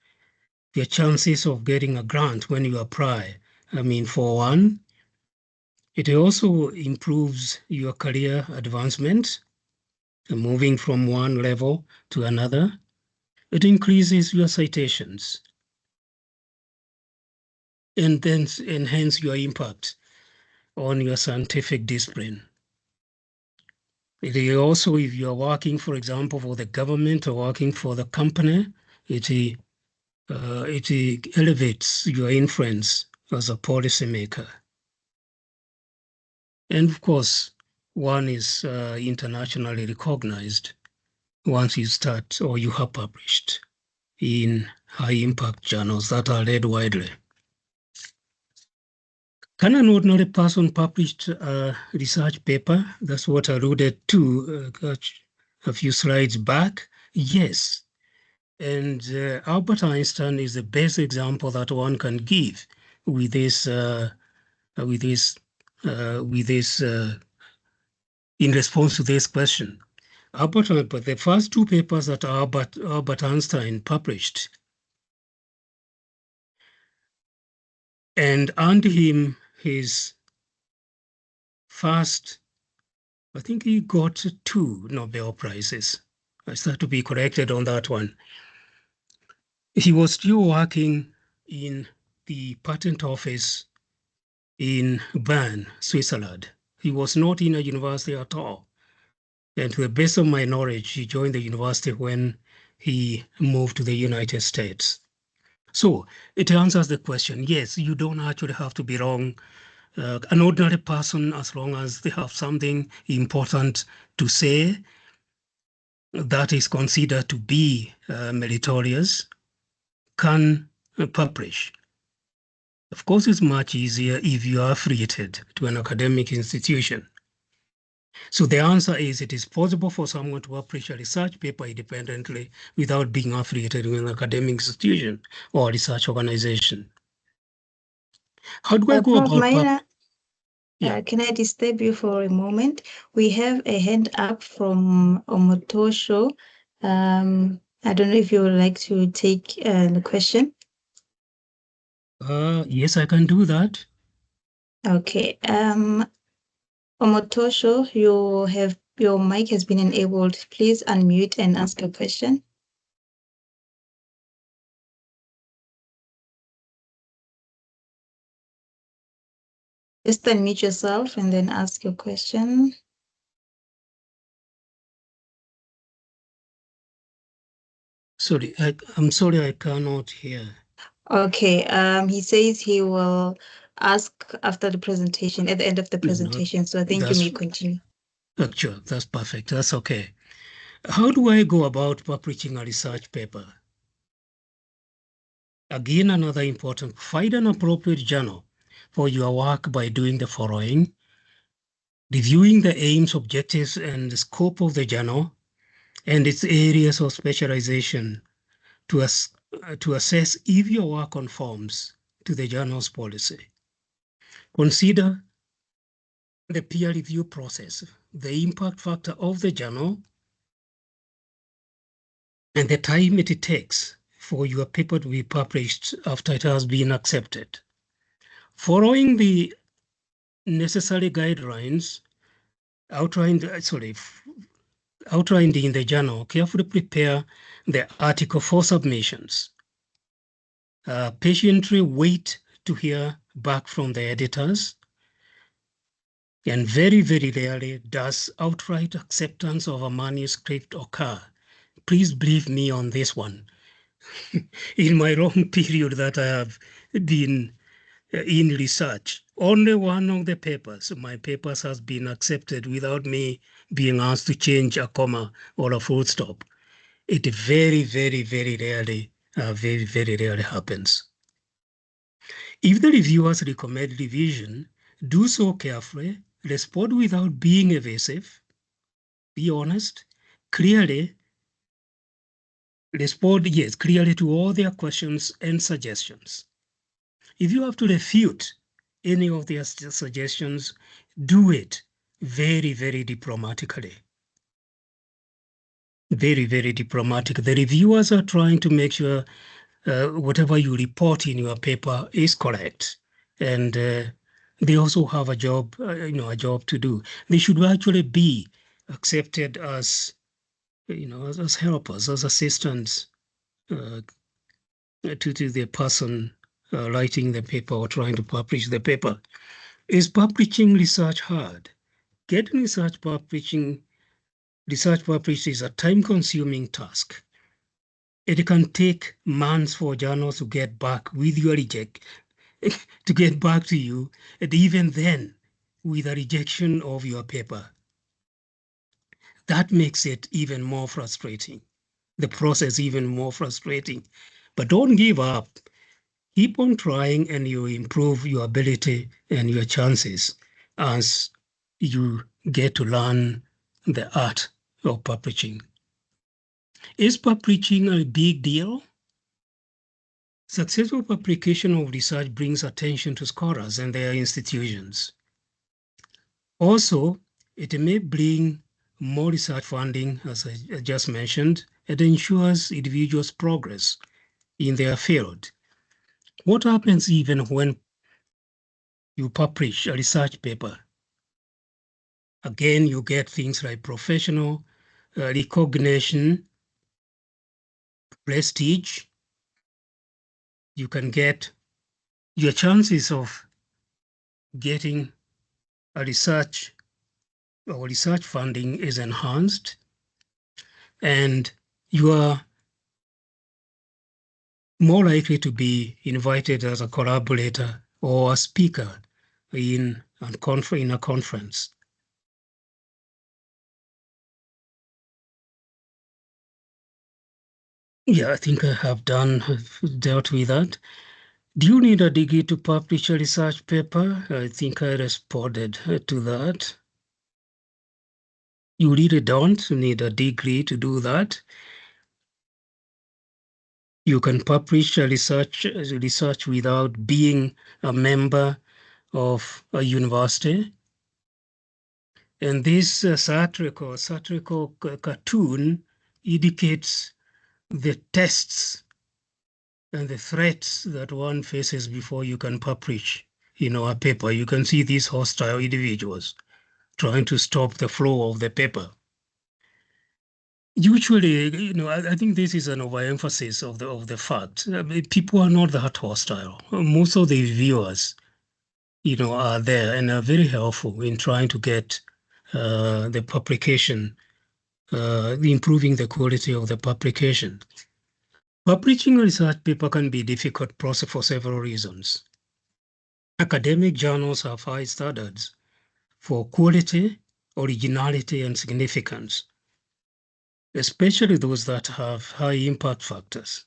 Your chances of getting a grant when you apply. I mean, for one, it also improves your career advancement, moving from one level to another. It increases your citations and then enhance your impact on your scientific discipline. It is also, if you are working, for example, for the government or working for the company, it elevates your influence as a policymaker. And of course, one is internationally recognized once you start or you have published in high impact journals that are read widely. Can an ordinary person publish a research paper? That's what I alluded to a few slides back. Yes. And Albert Einstein is the best example that one can give with this in response to this question. But the first two papers that Albert Einstein published and earned him his first, I think he got 2 Nobel Prizes. I start to be corrected on that one. He was still working in the patent office in Bern, Switzerland. He was not in a university at all. And to the best of my knowledge, he joined the university when he moved to the United States. So it answers the question, yes, you don't actually have to be wrong. An ordinary person, as long as they have something important to say that is considered to be meritorious, can publish. Of course, it's much easier if you are affiliated to an academic institution. So the answer is it is possible for someone to publish a research paper independently without being affiliated with an academic institution or research organization. How do I go Prof. about Maina, Yeah. can I disturb you for a moment? We have a hand up from Omotosho. I don't know if you would like to take the question. Yes, I can do that. Okay. Omotosho, your mic has been enabled. Please unmute and ask your question. Just unmute yourself and then ask your question. Sorry, I'm sorry, I cannot hear. Okay. He says he will ask after the presentation, at the end of the presentation. So I think you may continue. Sure, that's perfect. That's okay. How do I go about publishing a research paper? Again, another important, find an appropriate journal for your work by doing the following: reviewing the aims, objectives, and the scope of the journal and its areas of specialization to assess if your work conforms to the journal's policy. Consider the peer review process, the impact factor of the journal, and the time it takes for your paper to be published after it has been accepted. Following the necessary guidelines outlined in the journal, carefully prepare the article for submissions. Patiently wait to hear back from the editors. And very, very rarely does outright acceptance of a manuscript occur. Please believe me on this one. In my long period that I have been in research, only one of the papers, my papers has been accepted without me being asked to change a comma or a full stop. It very, very, very rarely happens. If the reviewers recommend revision, do so carefully, respond without being evasive, be honest, clearly respond yes, clearly to all their questions and suggestions. If you have to refute any of their suggestions, do it very, very diplomatically. Very, very diplomatic. The reviewers are trying to make sure whatever you report in your paper is correct. And they also have a job, a job to do. They should actually be accepted as, as helpers, as assistants to the person writing the paper or trying to publish the paper. Is publishing research hard? Getting research published is a time-consuming task. It can take months for journals to get back with your to get back to you, and even then, with a rejection of your paper. That makes it even more frustrating. The process even more frustrating. But don't give up. Keep on trying and you improve your ability and your chances as you get to learn the art of publishing. Is publishing a big deal? Successful publication of research brings attention to scholars and their institutions. Also, it may bring more research funding, as I just mentioned, and ensures individuals' progress in their field. What happens even when you publish a research paper? Again, you get things like professional recognition, prestige. You can get your chances of getting a research or research funding is enhanced, and you are more likely to be invited as a collaborator or a speaker in a conference. Yeah, I think I have dealt with that. Do you need a degree to publish a research paper? I think I responded to that. You really don't need a degree to do that. You can publish a research without being a member of a university. And this satirical cartoon indicates the tests and the threats that one faces before you can publish, a paper. You can see these hostile individuals trying to stop the flow of the paper. Usually, I think this is an overemphasis of the fact. I mean, people are not that hostile. Most of the viewers, are there and are very helpful in trying to get the publication, improving the quality of the publication. Publishing a research paper can be a difficult process for several reasons. Academic journals have high standards for quality, originality, and significance, especially those that have high impact factors.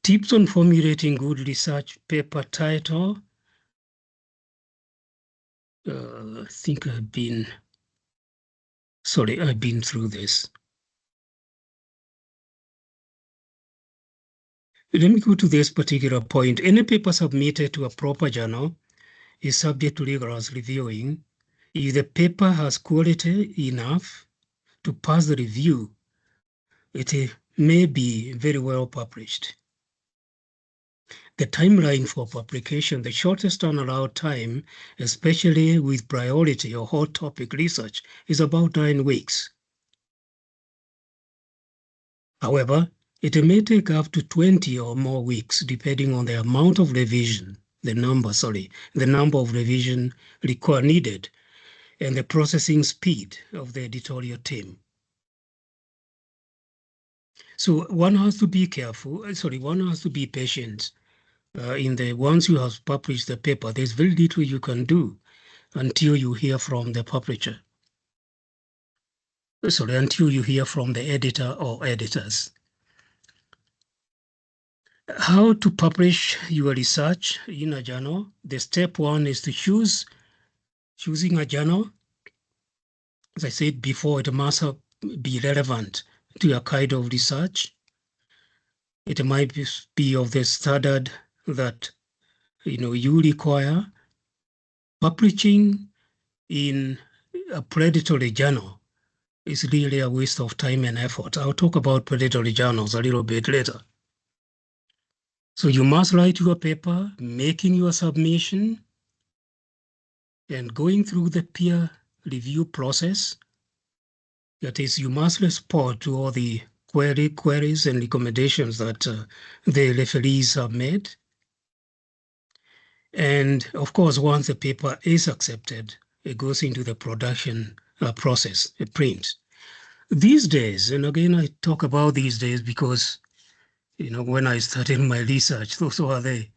Tips on formulating good research paper title. I think I've been through this. Let me go to this particular point. Any paper submitted to a proper journal is subject to rigorous reviewing. If the paper has quality enough to pass the review, it may be very well published. The timeline for publication, the shortest turnaround time, especially with priority or hot topic research, is about 9 weeks. However, it may take up to 20 or more weeks, depending on the amount of revision, the number of revision needed, and the processing speed of the editorial team. So one has to be patient. Once you have published the paper, there's very little you can do until you hear from the publisher. Until you hear from the editor or editors. How to publish your research in a journal? The step one is to choosing a journal. as I said before, it must be relevant to your kind of research. It might be of the standard that you require. Publishing in a predatory journal is really a waste of time and effort. I'll talk about predatory journals a little bit later. So you must write your paper, making your submission, and going through the peer review process. That is, you must respond to all the queries and recommendations that the referees have made. And of course, once the paper is accepted, it goes into the production process, a print. These days, and again, I talk about these days because, when I started my research, those were the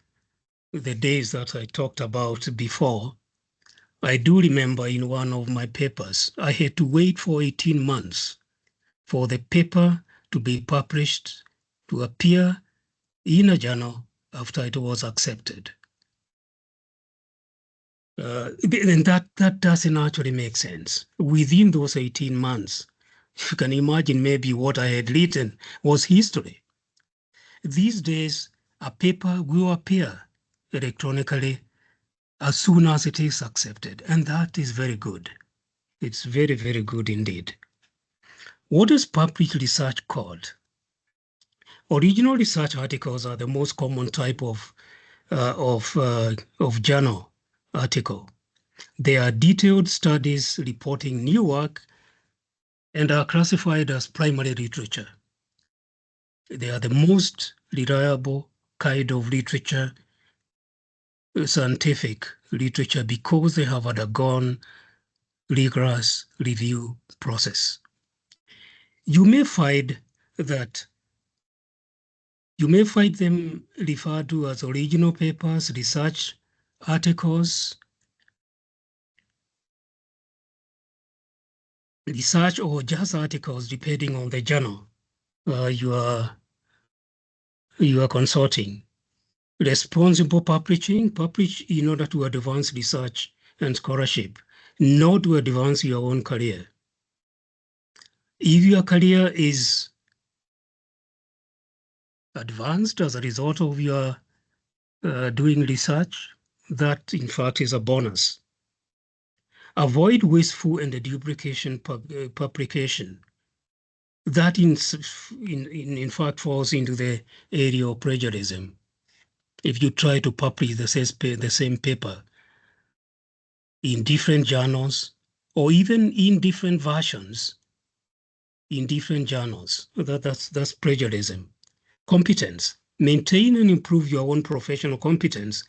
days that I talked about before. I do remember in one of my papers, I had to wait for 18 months for the paper to be published, to appear in a journal after it was accepted. And that doesn't actually make sense. Within those 18 months, you can imagine maybe what I had written was history. These days, a paper will appear electronically as soon as it is accepted, and that is very good. It's very, very good indeed. What is published research called? Original research articles are the most common type of journal article. They are detailed studies reporting new work and are classified as primary literature. They are the most reliable kind of literature, scientific literature, because they have undergone rigorous review process. You may find them referred to as original papers, research articles, research or just articles, depending on the journal you are consulting. Responsible publishing, publish in order to advance research and scholarship, not to advance your own career. If your career is advanced as a result of your doing research, that in fact is a bonus. Avoid wasteful and duplication publication. That in fact falls into the area of plagiarism. If you try to publish the same paper in different journals or even in different versions in different journals, that's plagiarism. Competence. Maintain and improve your own professional competence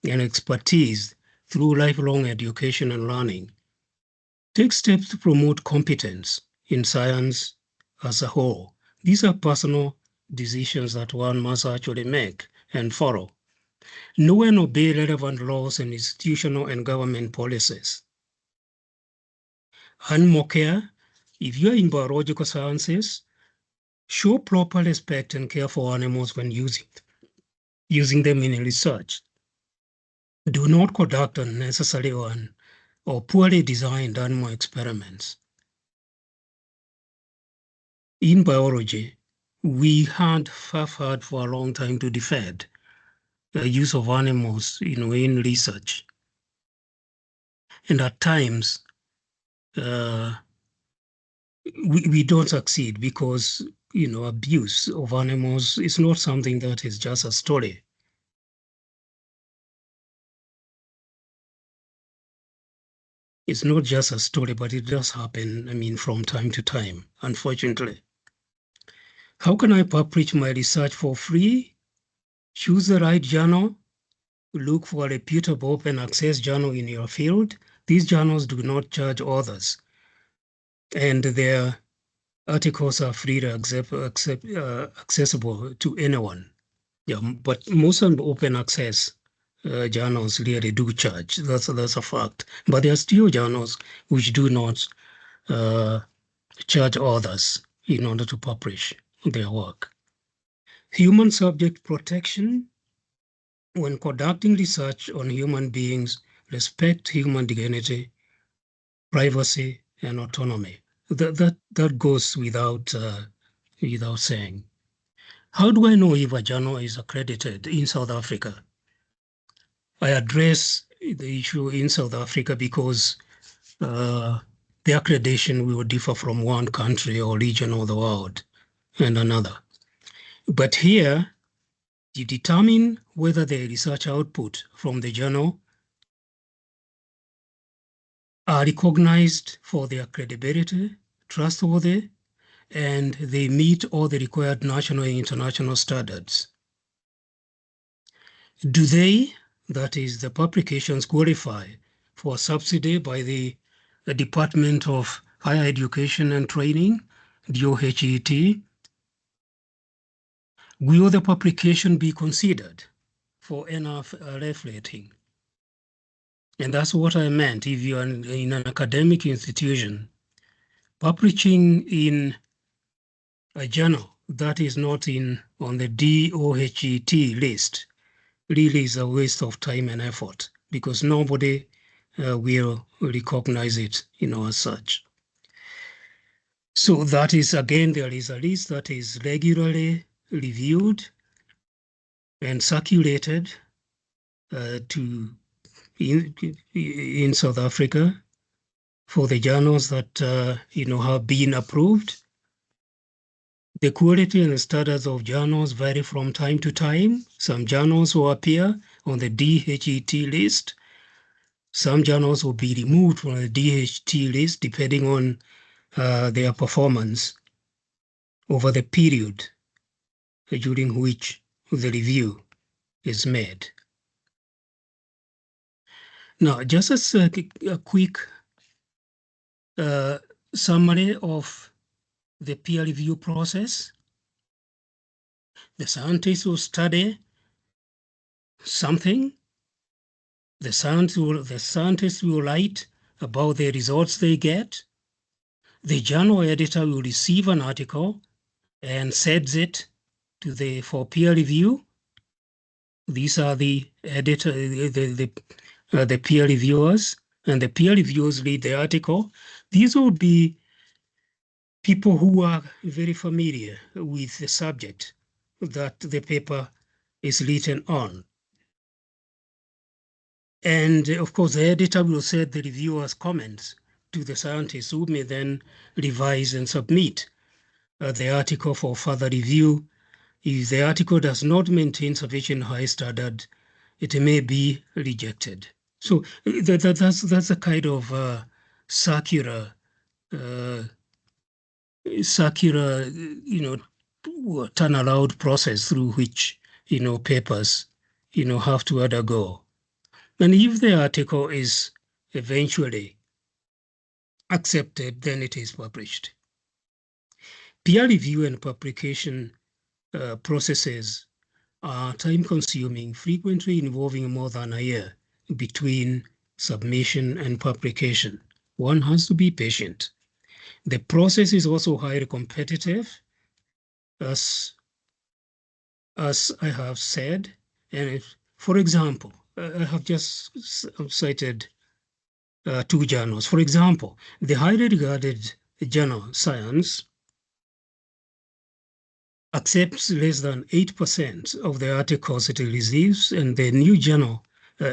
and expertise through lifelong education and learning. Take steps to promote competence in science as a whole. These are personal decisions that one must actually make and follow. Know and obey relevant laws and institutional and government policies. And more care, if you are in biological sciences, show proper respect and care for animals when using them in research. Do not conduct unnecessary or poorly designed animal experiments. In biology, we have had for a long time to defend the use of animals, in research. And at times, we don't succeed because, abuse of animals is not something that is just a story. It's not just a story, but it does happen, from time to time, unfortunately. How can I publish my research for free? Choose the right journal. Look for a reputable open access journal in your field. These journals do not charge authors, and their articles are free to accessible to anyone. Yeah, but most of the open access journals really do charge. That's a fact. But there are still journals which do not charge authors in order to publish their work. Human subject protection. When conducting research on human beings, respect human dignity, privacy, and autonomy. That goes without saying. How do I know if a journal is accredited in South Africa? I address the issue in South Africa because the accreditation will differ from one country or region of the world and another. But here, you determine whether the research output from the journal are recognized for their credibility, trustworthy, and they meet all the required national and international standards. Do they, that is, the publications, qualify for subsidy by the Department of Higher Education and Training, DOHET? Will the publication be considered for NRF rating? And that's what I meant. If you are in an academic institution, publishing in a journal that is not on the DOHET list really is a waste of time and effort because nobody will recognize it, as such. So that is, again, there is a list that is regularly reviewed and circulated in South Africa for the journals that have been approved. The quality and the standards of journals vary from time to time. Some journals will appear on the DHET list. Some journals will be removed from the DHET list depending on their performance over the period during which the review is made. Now, just as a quick summary of the peer review process, the scientists will study something. The scientists will write about the results they get. The journal editor will receive an article and sends it for peer review. These are the editor, the peer reviewers, and the peer reviewers read the article. These would be people who are very familiar with the subject that the paper is written on. And of course, the editor will send the reviewer's comments to the scientists who may then revise and submit the article for further review. If the article does not maintain sufficient high standard, it may be rejected. So that's a kind of circular, turnaround process through which, papers, have to undergo. And if the article is eventually accepted, then it is published. Peer review and publication processes are time-consuming, frequently involving more than a year between submission and publication. One has to be patient. The process is also highly competitive, as I have said. And for example, I have just cited two journals. For example, the highly regarded journal Science accepts less than 8% of the articles it receives, and the new journal,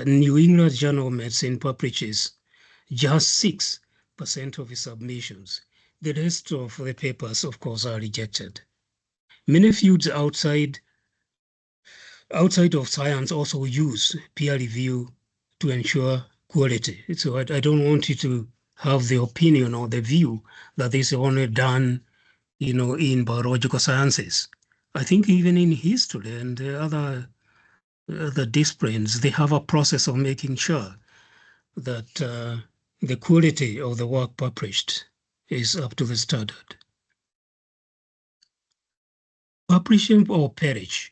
New England Journal of Medicine, publishes just 6% of its submissions. The rest of the papers, of course, are rejected. Many fields outside of science also use peer review to ensure quality. So I don't want you to have the opinion or the view that this is only done, in biological sciences. I think even in history and other disciplines, they have a process of making sure that the quality of the work published is up to the standard. Publishing or perish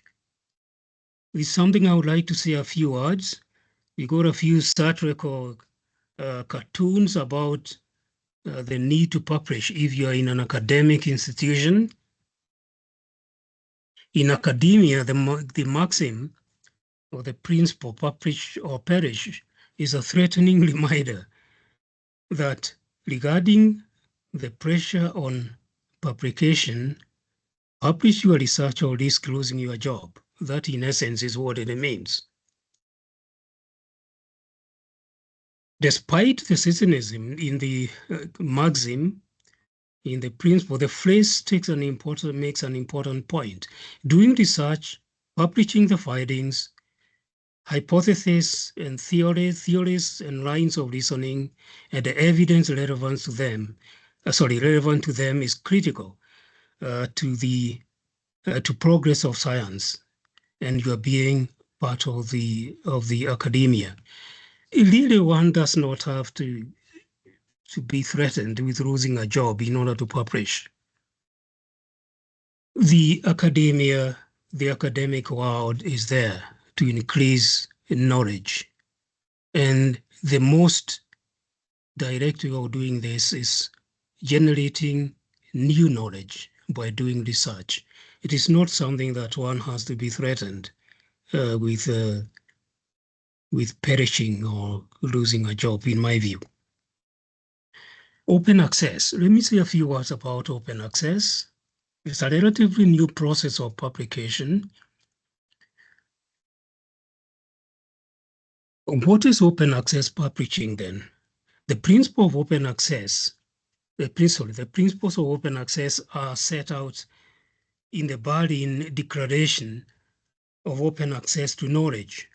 is something I would like to say a few words. We got a few Star Trek or cartoons about the need to publish if you are in an academic institution. In academia, the maxim or the principle, publish or perish, is a threatening reminder that Regarding the pressure on publication, publish your research or risk losing your job. That, in essence, is what it means. Despite the cynicism in the maxim, in the principle, the phrase makes an important point. Doing research, publishing the findings, hypotheses and theories and lines of reasoning, and the evidence relevant to them is critical to progress of science, and you are being part of the academia. Really, one does not have to be threatened with losing a job in order to publish. The academic world is there to increase knowledge, and the most direct way of doing this is generating new knowledge by doing research. It is not something that one has to be threatened with perishing or losing a job, in my view. Open access. Let me say a few words about open access. It's a relatively new process of publication. What is open access publishing then? The principle of open access, the principles of open access are set out in the Berlin Declaration of Open Access to Knowledge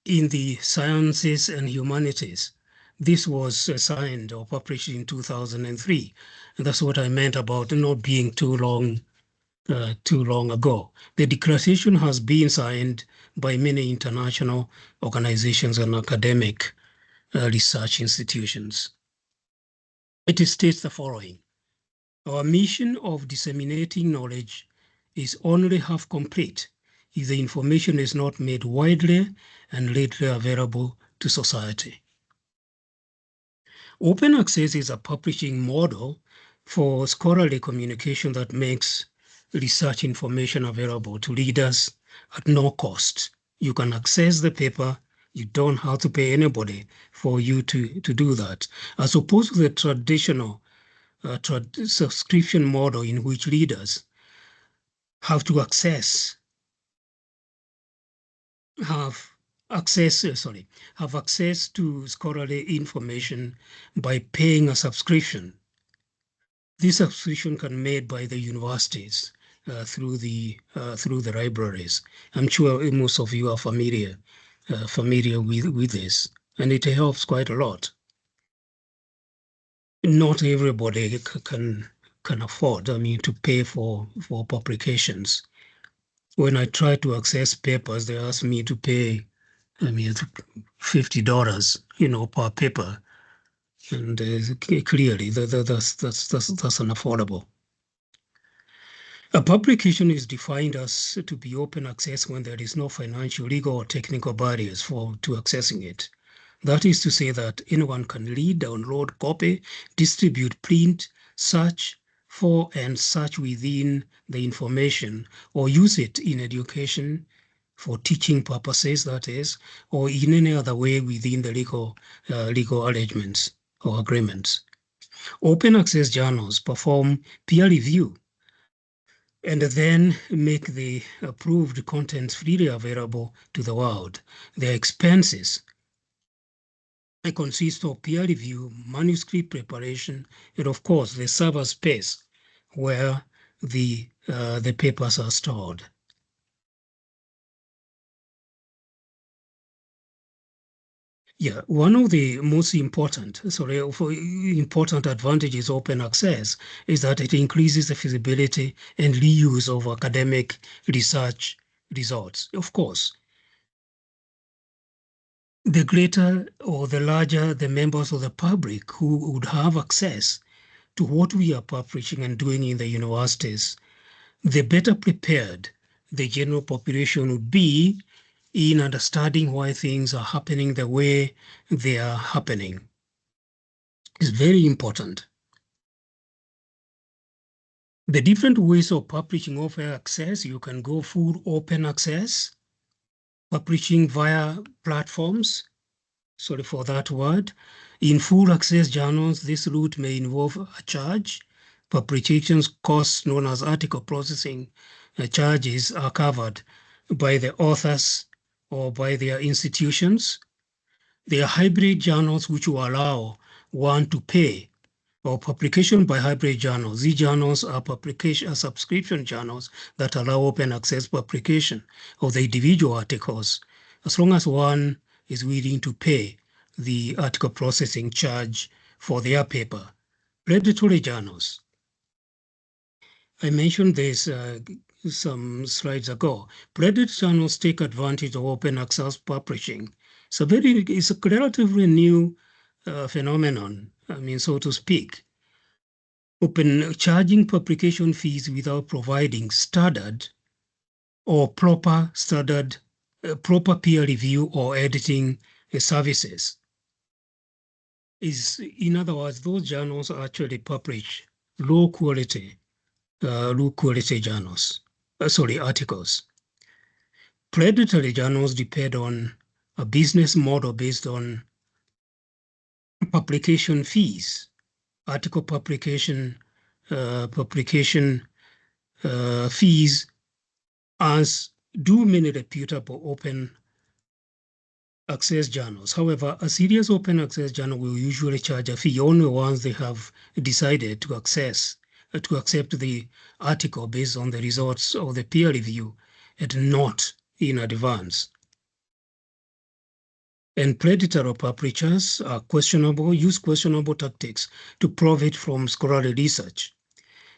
in the Sciences and Humanities. This was signed or published in 2003. And that's what I meant about not being too long ago. The declaration has been signed by many international organizations and academic research institutions. It states the following: our mission of disseminating knowledge is only half complete if the information is not made widely and readily available to society. Open access is a publishing model for scholarly communication that makes research information available to readers at no cost. You can access the paper. You don't have to pay anybody for you to do that, as opposed to the traditional subscription model in which readers have access to scholarly information by paying a subscription. This subscription can be made by the universities through the libraries. I'm sure most of you are familiar with this, and it helps quite a lot. Not everybody can afford, to pay for publications. When I try to access papers, they ask me to pay, $50, per paper, and clearly that's unaffordable. A publication is defined as to be open access when there is no financial, legal, or technical barriers to accessing it. That is to say that anyone can read, download, copy, distribute, print, search for, and search within the information, or use it in education for teaching purposes, that is, or in any other way within the legal arrangements or agreements. Open access journals perform peer review and then make the approved contents freely available to the world. Their expenses consist of peer review, manuscript preparation, and of course the server space where the papers are stored. Yeah, one of the most important advantages of open access is that it increases the feasibility and reuse of academic research results. Of course, the greater or the larger the members of the public who would have access to what we are publishing and doing in the universities, the better prepared the general population would be in understanding why things are happening the way they are happening. It's very important. The different ways of publishing open access: you can go full open access, publishing via platforms sorry for that word. In full access journals, this route may involve a charge. Publications costs known as article processing charges are covered by the authors or by their institutions. There are hybrid journals which will allow one to pay, or publication by hybrid journals. These journals are subscription journals that allow open access publication of the individual articles, as long as one is willing to pay the article processing charge for their paper. Predatory journals. I mentioned this some slides ago. Predatory journals take advantage of open access publishing. It's a relatively new phenomenon, I mean, so to speak. Charging publication fees without providing standard or proper peer review or editing services. In other words, those journals actually publish low quality journals, articles. Predatory journals depend on a business model based on publication fees, article publication fees, as do many reputable open access journals. However, a serious open access journal will usually charge a fee only once they have decided to accept the article based on the results of the peer review and not in advance. And predatory publishers use questionable tactics to profit from scholarly research.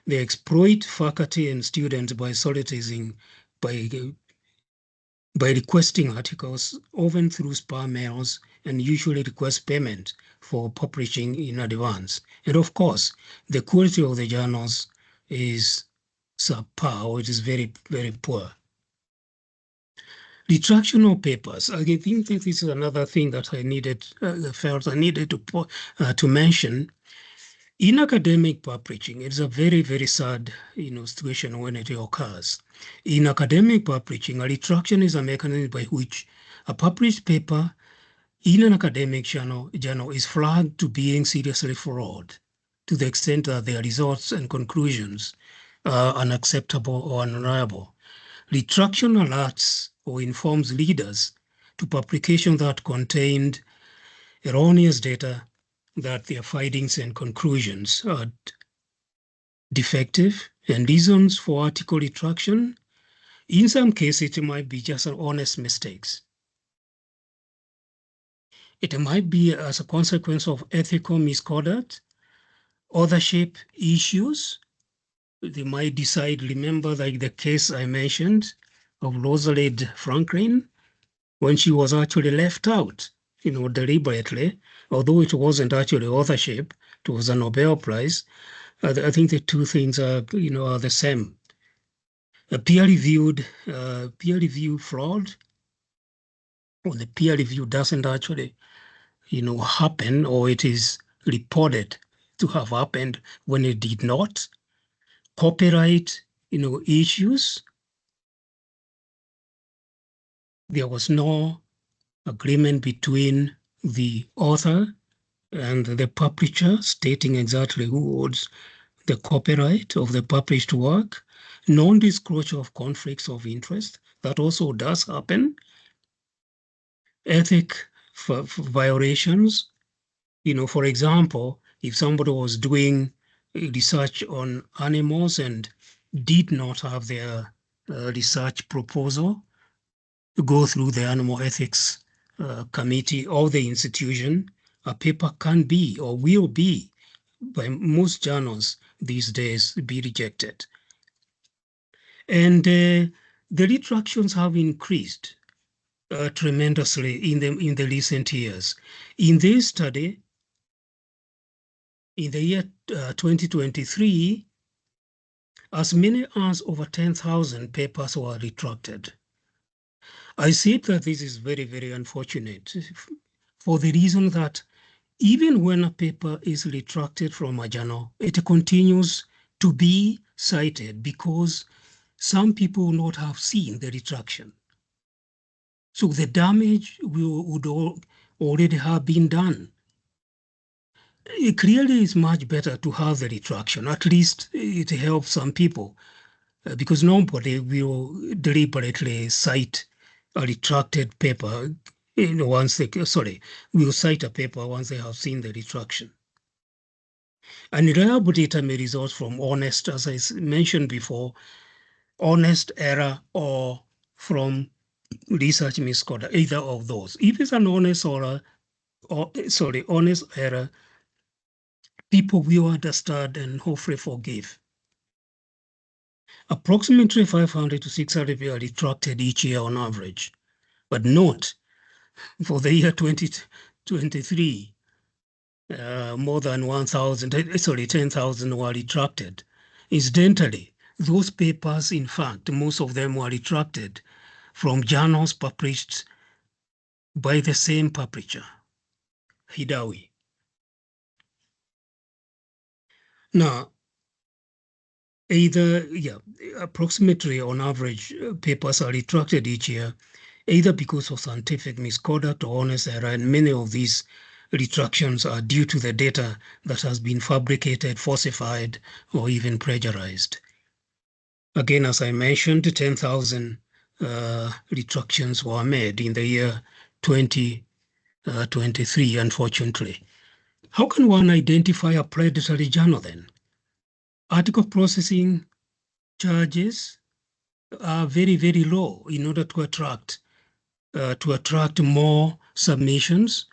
They exploit faculty and students by soliciting, by requesting articles, often through spam mails, and usually request payment for publishing in advance. And of course, the quality of the journals is subpar, or it is very, very poor. Retraction of papers. I think this is another thing that I felt I needed to mention. In academic publishing, it's a very, very sad situation when it occurs. In academic publishing, a retraction is a mechanism by which a published paper in an academic journal is flagged to being seriously flawed to the extent that their results and conclusions are unacceptable or unreliable. Retraction alerts or informs readers to publications that contained erroneous data, that their findings and conclusions are defective, and reasons for article retraction. In some cases, it might be just honest mistakes. It might be as a consequence of ethical misconduct, authorship issues. They might decide, remember like the case I mentioned of Rosalind Franklin, when she was actually left out, deliberately, although it wasn't actually authorship, it was a Nobel Prize. I think the two things are the same. A peer review flawed, or the peer review doesn't actually, happen, or it is reported to have happened when it did not. Copyright, issues. There was no agreement between the author and the publisher stating exactly who owns the copyright of the published work. Non-disclosure of conflicts of interest, that also does happen. Ethic violations, for example, if somebody was doing research on animals and did not have their research proposal go through the animal ethics committee of the institution, a paper can be or will be, by most journals these days, be rejected. And the retractions have increased tremendously in the recent years. In this study, in the year 2023, as many as over 10,000 papers were retracted. I said that this is very, very unfortunate for the reason that even when a paper is retracted from a journal, it continues to be cited because some people will not have seen the retraction. So the damage would already have been done. It clearly is much better to have the retraction. At least it helps some people because nobody will deliberately cite a retracted paper once they, will cite a paper once they have seen the retraction. Unreliable data may result from honest, as I mentioned before, honest error or from research misconduct, either of those. If it's an honest honest error, people will understand and hopefully forgive. Approximately 500 to 600 are retracted each year on average. But note, for the year 2023, more than 10,000 were retracted. Incidentally, those papers, in fact, most of them were retracted from journals published by the same publisher, Hidawi. Now, approximately on average, papers are retracted each year, either because of scientific misconduct or honest error, and many of these retractions are due to the data that has been fabricated, falsified, or even plagiarized. Again, as I mentioned, 10,000 retractions were made in the year 2023, unfortunately. How can one identify a predatory journal then? Article processing charges are very, very low in order to attract more submissions.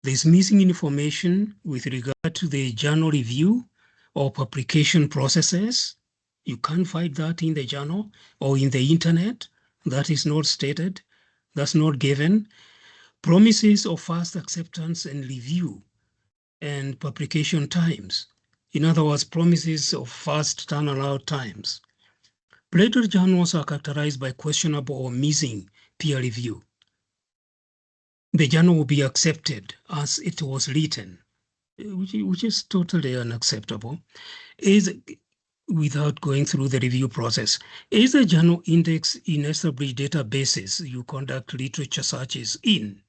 There's missing information with regard to the journal review or publication processes. You can't find that in the journal or in the internet. That is not stated. That's not given. Promises of fast acceptance and review and publication times. In other words, promises of fast turnaround times. Predatory journals are characterized by questionable or missing peer review. The journal will be accepted as it was written, which is totally unacceptable, without going through the review process. Is the journal indexed in established databases you conduct literature searches in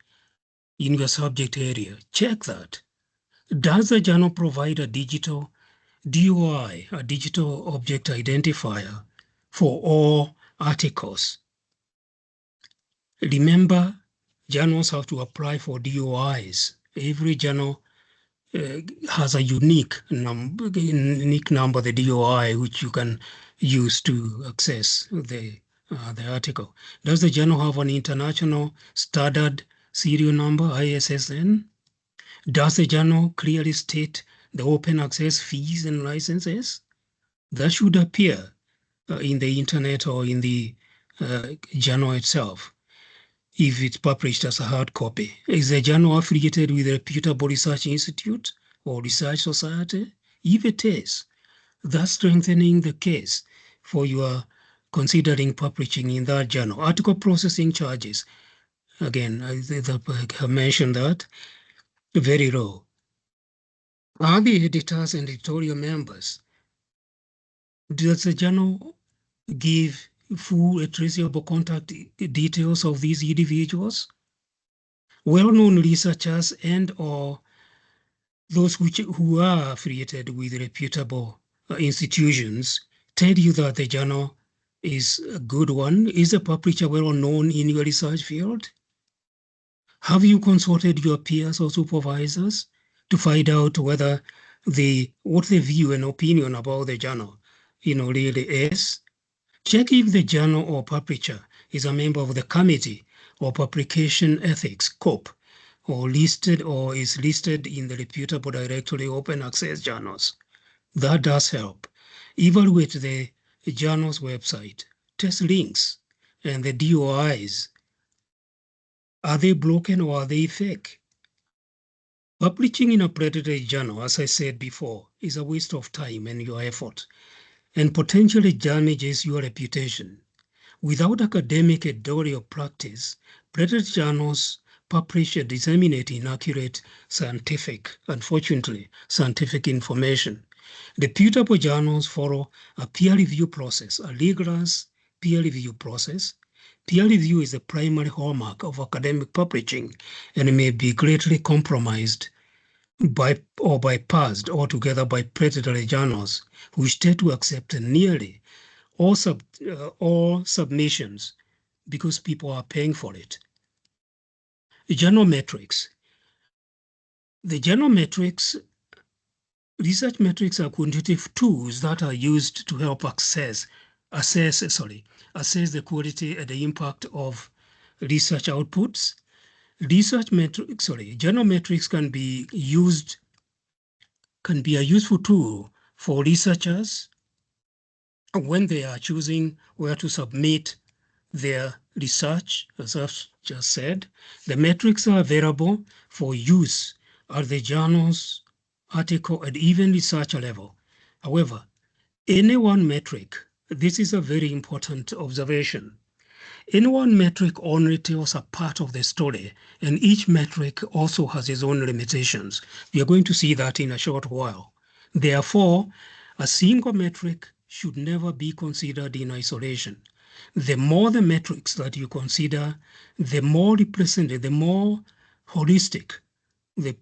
your subject area? Check that. Does the journal provide a digital DOI, a digital object identifier, for all articles? Remember, journals have to apply for DOIs. Every journal has a unique number, the DOI, which you can use to access the article. Does the journal have an international standard serial number, ISSN? Does the journal clearly state the open access fees and licenses? That should appear in the internet or in the journal itself. If it's published as a hard copy. Is the journal affiliated with a reputable research institute or research society? If it is, that's strengthening the case for your considering publishing in that journal. Article processing charges, again, I have mentioned that, very low. Are the editors and editorial members? Does the journal give full traceable contact details of these individuals? Well-known researchers and or those who are affiliated with reputable institutions tell you that the journal is a good one. Is the publisher well-known in your research field? Have you consulted your peers or supervisors to find out whether what the view and opinion about the journal really is? Check if the journal or publisher is a member of the Committee or Publication Ethics, COP, or is listed in the reputable directory open access journals. That does help. Evaluate the journal's website, test links, and the DOIs. Are they broken or are they fake? Publishing in a predatory journal, as I said before, is a waste of time and your effort, and potentially damages your reputation. Without academic editorial practice, predatory journals publish and disseminate inaccurate unfortunately, scientific information. Reputable journals follow a peer review process, a rigorous peer review process. Peer review is the primary hallmark of academic publishing and may be greatly compromised by or bypassed altogether by predatory journals which tend to accept nearly all submissions because people are paying for it. Journal metrics. The journal metrics, research metrics are quantitative tools that are used to help assess the quality and the impact of research outputs. Journal metrics can be a useful tool for researchers when they are choosing where to submit their research. As I've just said, the metrics are available for use at the journal's article and even researcher level. However, any one metric, this is a very important observation. Any one metric only tells a part of the story, and each metric also has its own limitations. We are going to see that in a short while. Therefore, a single metric should never be considered in isolation. The more the metrics that you consider, the more represented, the more holistic the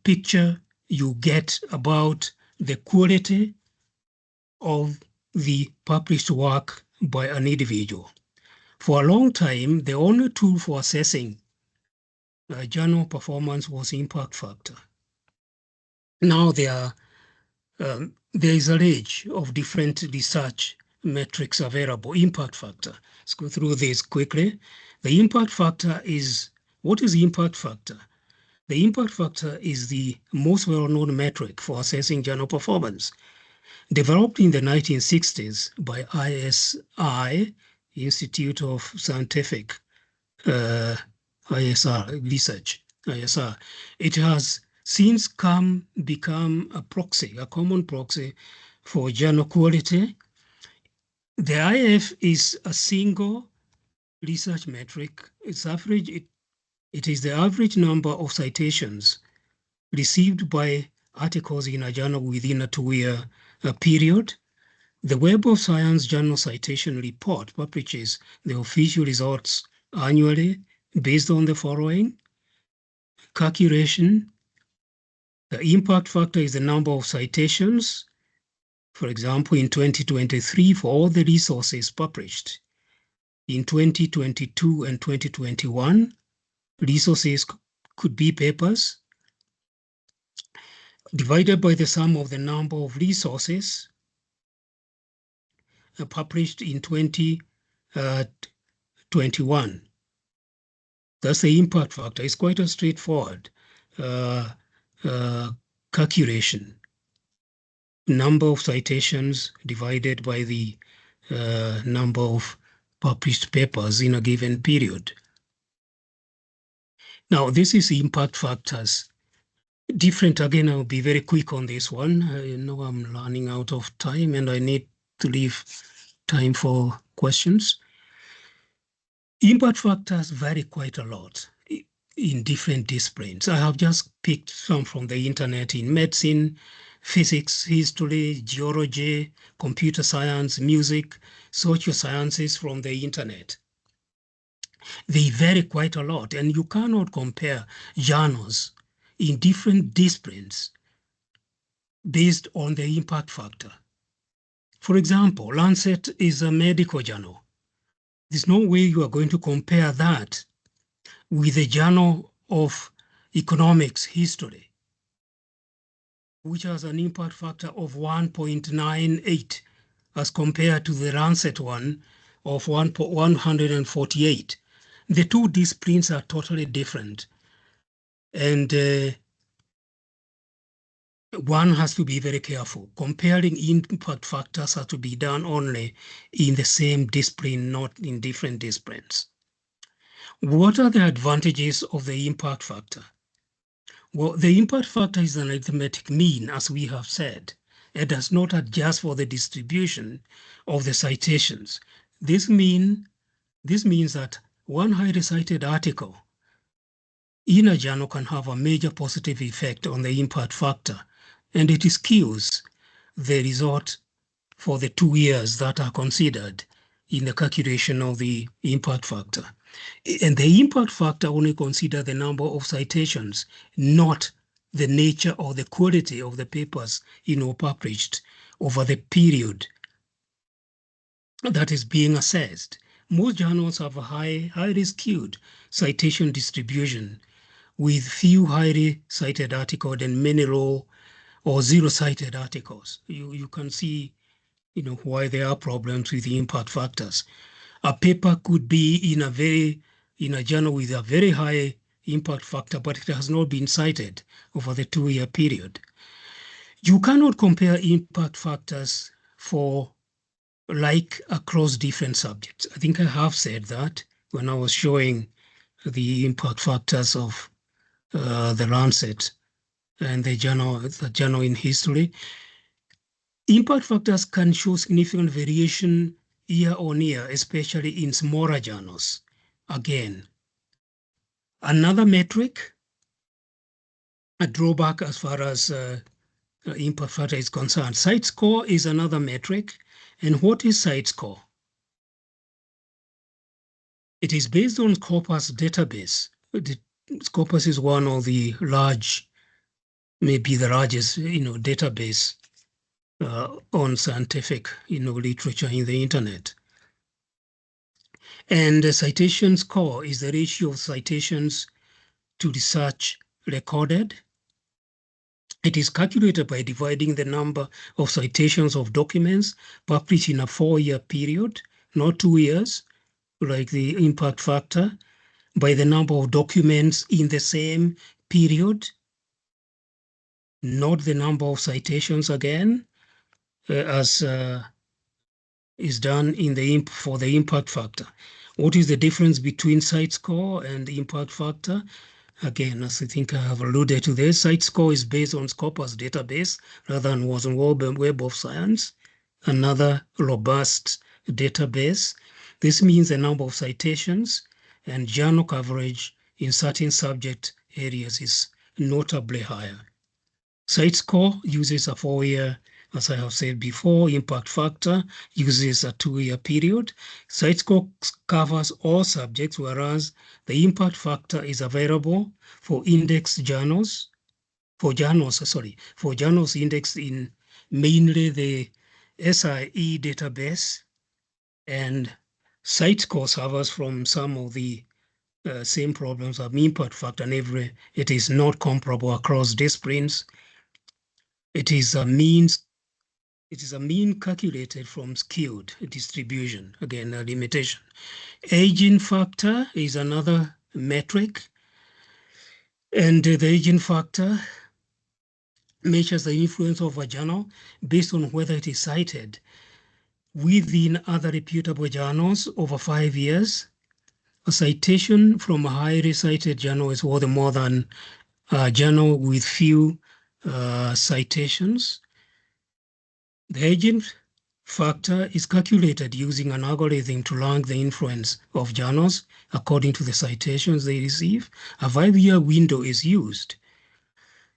picture you get about the quality of the published work by an individual. For a long time, the only tool for assessing journal performance was impact factor. Now there is a range of different research metrics available. Impact factor. Let's go through this quickly. The impact factor is, what is the impact factor? The impact factor is the most well-known metric for assessing journal performance. Developed in the 1960s by ISI, Institute of Scientific Research, ISR. It has since become a proxy, a common proxy for journal quality. The IF is a single research metric. Its average, it is the average number of citations received by articles in a journal within a 2-year period. The Web of Science Journal Citation Report publishes the official results annually based on the following. Calculation. The impact factor is the number of citations. For example, in 2023, for all the resources published. In 2022 and 2021, resources could be papers, divided by the sum of the number of resources published in 2021. That's the impact factor. It's quite a straightforward calculation. Number of citations divided by the number of published papers in a given period. Now, this is impact factors. Different, again, I'll be very quick on this one. I know I'm running out of time and I need to leave time for questions. Impact factors vary quite a lot in different disciplines. I have just picked some from the internet in medicine, physics, history, geology, computer science, music, social sciences from the internet. They vary quite a lot, and you cannot compare journals in different disciplines based on the impact factor. For example, Lancet is a medical journal. There's no way you are going to compare that with the Journal of Economics History, which has an impact factor of 1.98 as compared to the Lancet one of 148. The two disciplines are totally different. And one has to be very careful. Comparing impact factors has to be done only in the same discipline, not in different disciplines. What are the advantages of the impact factor? Well, the impact factor is an arithmetic mean, as we have said. It does not adjust for the distribution of the citations. This means that one highly cited article in a journal can have a major positive effect on the impact factor, and it skews the result for the 2 years that are considered in the calculation of the impact factor. And the impact factor only considers the number of citations, not the nature or the quality of the papers published over the period that is being assessed. Most journals have a highly skewed citation distribution, with few highly cited articles and many low or zero cited articles. You can see why there are problems with the impact factors. A paper could be in a journal with a very high impact factor, but it has not been cited over the 2-year period. You cannot compare impact factors across different subjects. I think I have said that when I was showing the impact factors of the Lancet and the journal in history. Impact factors can show significant variation year on year, especially in smaller journals. Again, another metric, a drawback as far as impact factor is concerned. Site score is another metric. And what is site score? It is based on Scopus database. Scopus is one of the maybe the largest, database on scientific, literature in the internet. And the citation score is the ratio of citations to research recorded. It is calculated by dividing the number of citations of documents published in a 4-year period, not 2 years, like the impact factor, by the number of documents in the same period, not the number of citations again, as is done for the impact factor. What is the difference between site score and impact factor? Again, as I think I have alluded to this, site score is based on Scopus database rather than was on Web of Science, another robust database. This means the number of citations and journal coverage in certain subject areas is notably higher. Site score uses a 4-year, as I have said before. Impact factor uses a 2-year period. Site score covers all subjects, whereas the impact factor is available for indexed journals, for journals indexed in mainly the SIE database, and site score suffers from some of the same problems of impact factor, and it is not comparable across disciplines. It is a mean calculated from skewed distribution. Again, a limitation. Aging factor is another metric, and the aging factor measures the influence of a journal based on whether it is cited within other reputable journals over 5 years. A citation from a highly cited journal is worth more than a journal with few citations. The aging factor is calculated using an algorithm to rank the influence of journals according to the citations they receive. A 5-year window is used,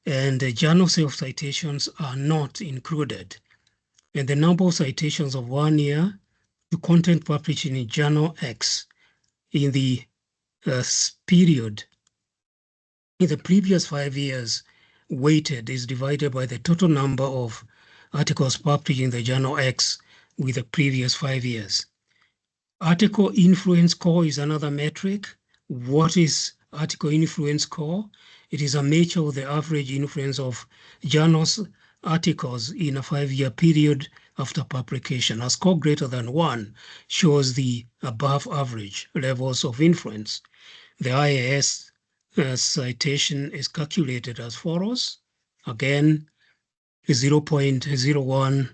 and the journal self-citations are not included. And the number of citations of 1 year to content published in Journal X in the period in the previous 5 years weighted is divided by the total number of articles published in the Journal X with the previous 5 years. Article influence score is another metric. What is article influence score? It is a measure of the average influence of journals articles in a 5-year period after publication. A score greater than 1 shows the above average levels of influence. The IAS citation is calculated as follows. Again, 0.01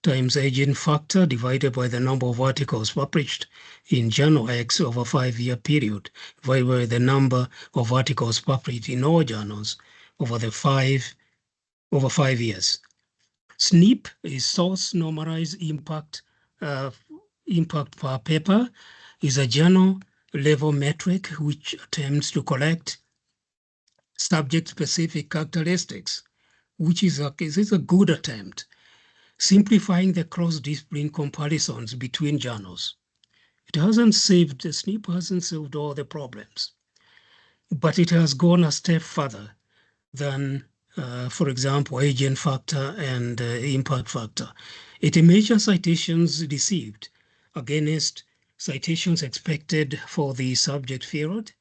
times aging factor divided by the number of articles published in Journal X over a 5-year period, divided by the number of articles published in all journals over 5 years. SNP is source normalized impact. Impact per paper is a journal level metric which attempts to collect subject-specific characteristics, which is a good attempt, simplifying the cross-discipline comparisons between journals. It hasn't saved, the SNP hasn't solved all the problems, but it has gone a step further than, for example, agent factor and impact factor. It measures citations received against citations expected for the subject field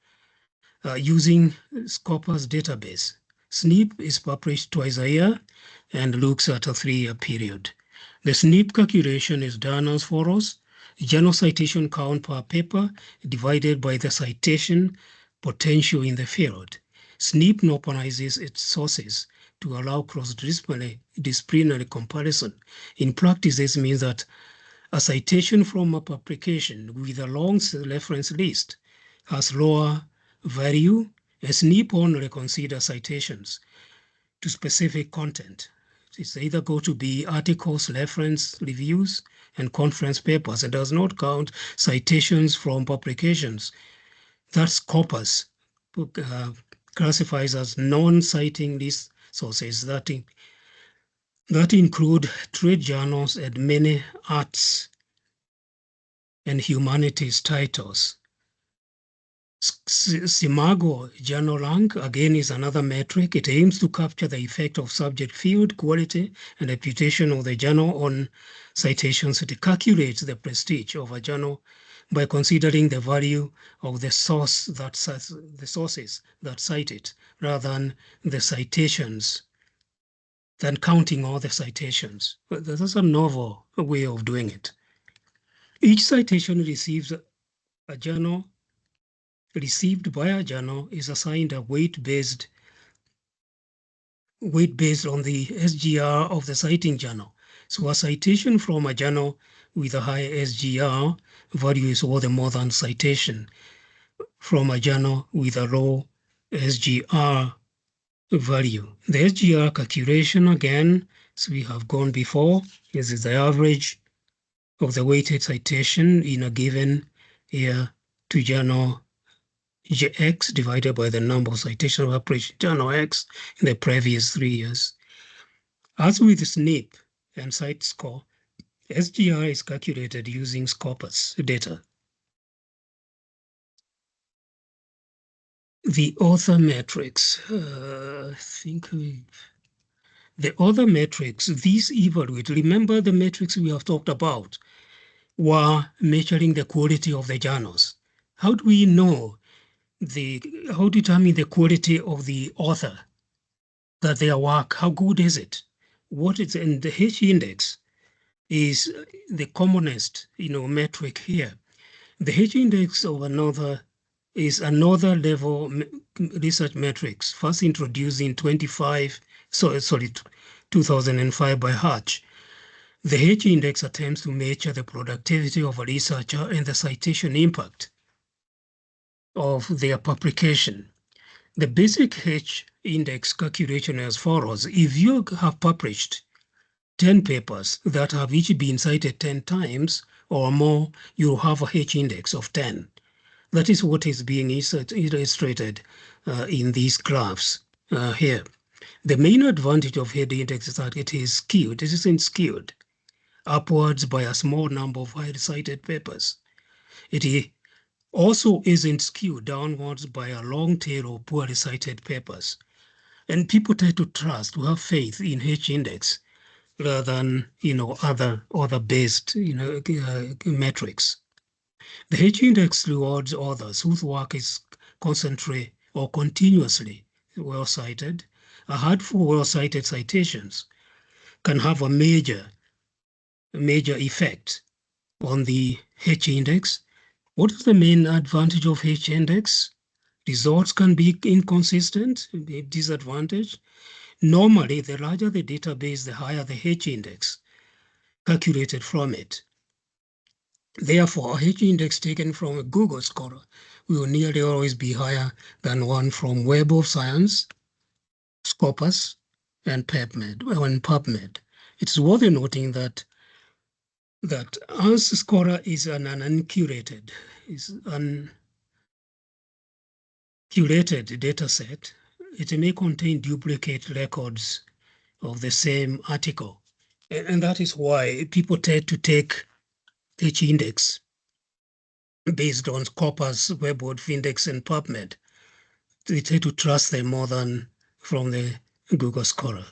using Scopus database. SNP is published twice a year and looks at a 3-year period. The SNP calculation is done as follows: journal citation count per paper divided by the citation potential in the field. SNP normalizes its sources to allow cross-disciplinary comparison. In practice, this means that a citation from a publication with a long reference list has lower value, as SNP only considers citations to specific content. It's either go to be articles, reference, reviews, and conference papers. It does not count citations from publications. That's Scopus classifies as non-citing list sources that include trade journals and many arts and humanities titles. SCImago journal rank, again, is another metric. It aims to capture the effect of subject field, quality, and reputation of the journal on citations. It calculates the prestige of a journal by considering the value of the sources that cite it, rather than the citations, than counting all the citations. But that's a novel way of doing it. Each citation received by a journal is assigned a weight based on the SGR of the citing journal. So a citation from a journal with a high SGR value is worth more than citation from a journal with a low SGR value. The SGR calculation, again, as we have gone before, is the average of the weighted citation in a given year to journal X divided by the number of citations of published journal X in the previous 3 years. As with SNP and CiteScore, SGR is calculated using Scopus data. The author metrics, the author metrics, these evaluate, remember the metrics we have talked about were measuring the quality of the journals. How do we know how determine the quality of the author, that their work, how good is it? What is, and the H index is the commonest, metric here. The H index of is another level research metrics, first introduced in 2005 by Hatch. The H index attempts to measure the productivity of a researcher and the citation impact of their publication. The basic H index calculation as follows: if you have published 10 papers that have each been cited 10 times or more, you have a H index of 10. That is what is being illustrated in these graphs here. The main advantage of H index is that it is skewed. It isn't skewed upwards by a small number of highly cited papers. It also isn't skewed downwards by a long tail of poorly cited papers. And people tend to have faith in H index rather than, other based, metrics. The H index rewards authors whose work is constantly or continuously well cited. A handful of well cited citations can have a major effect on the H index. What is the main advantage of H index? Results can be inconsistent, a disadvantage. Normally, the larger the database, the higher the H index calculated from it. Therefore, a H index taken from a Google Scholar will nearly always be higher than one from Web of Science, Scopus, and PubMed. It's worth noting that as Scholar is an uncurated data set, it may contain duplicate records of the same article. And that is why people tend to take H index based on Scopus, WebWord, Findex, and PubMed. We tend to trust them more than from the Google Scholar.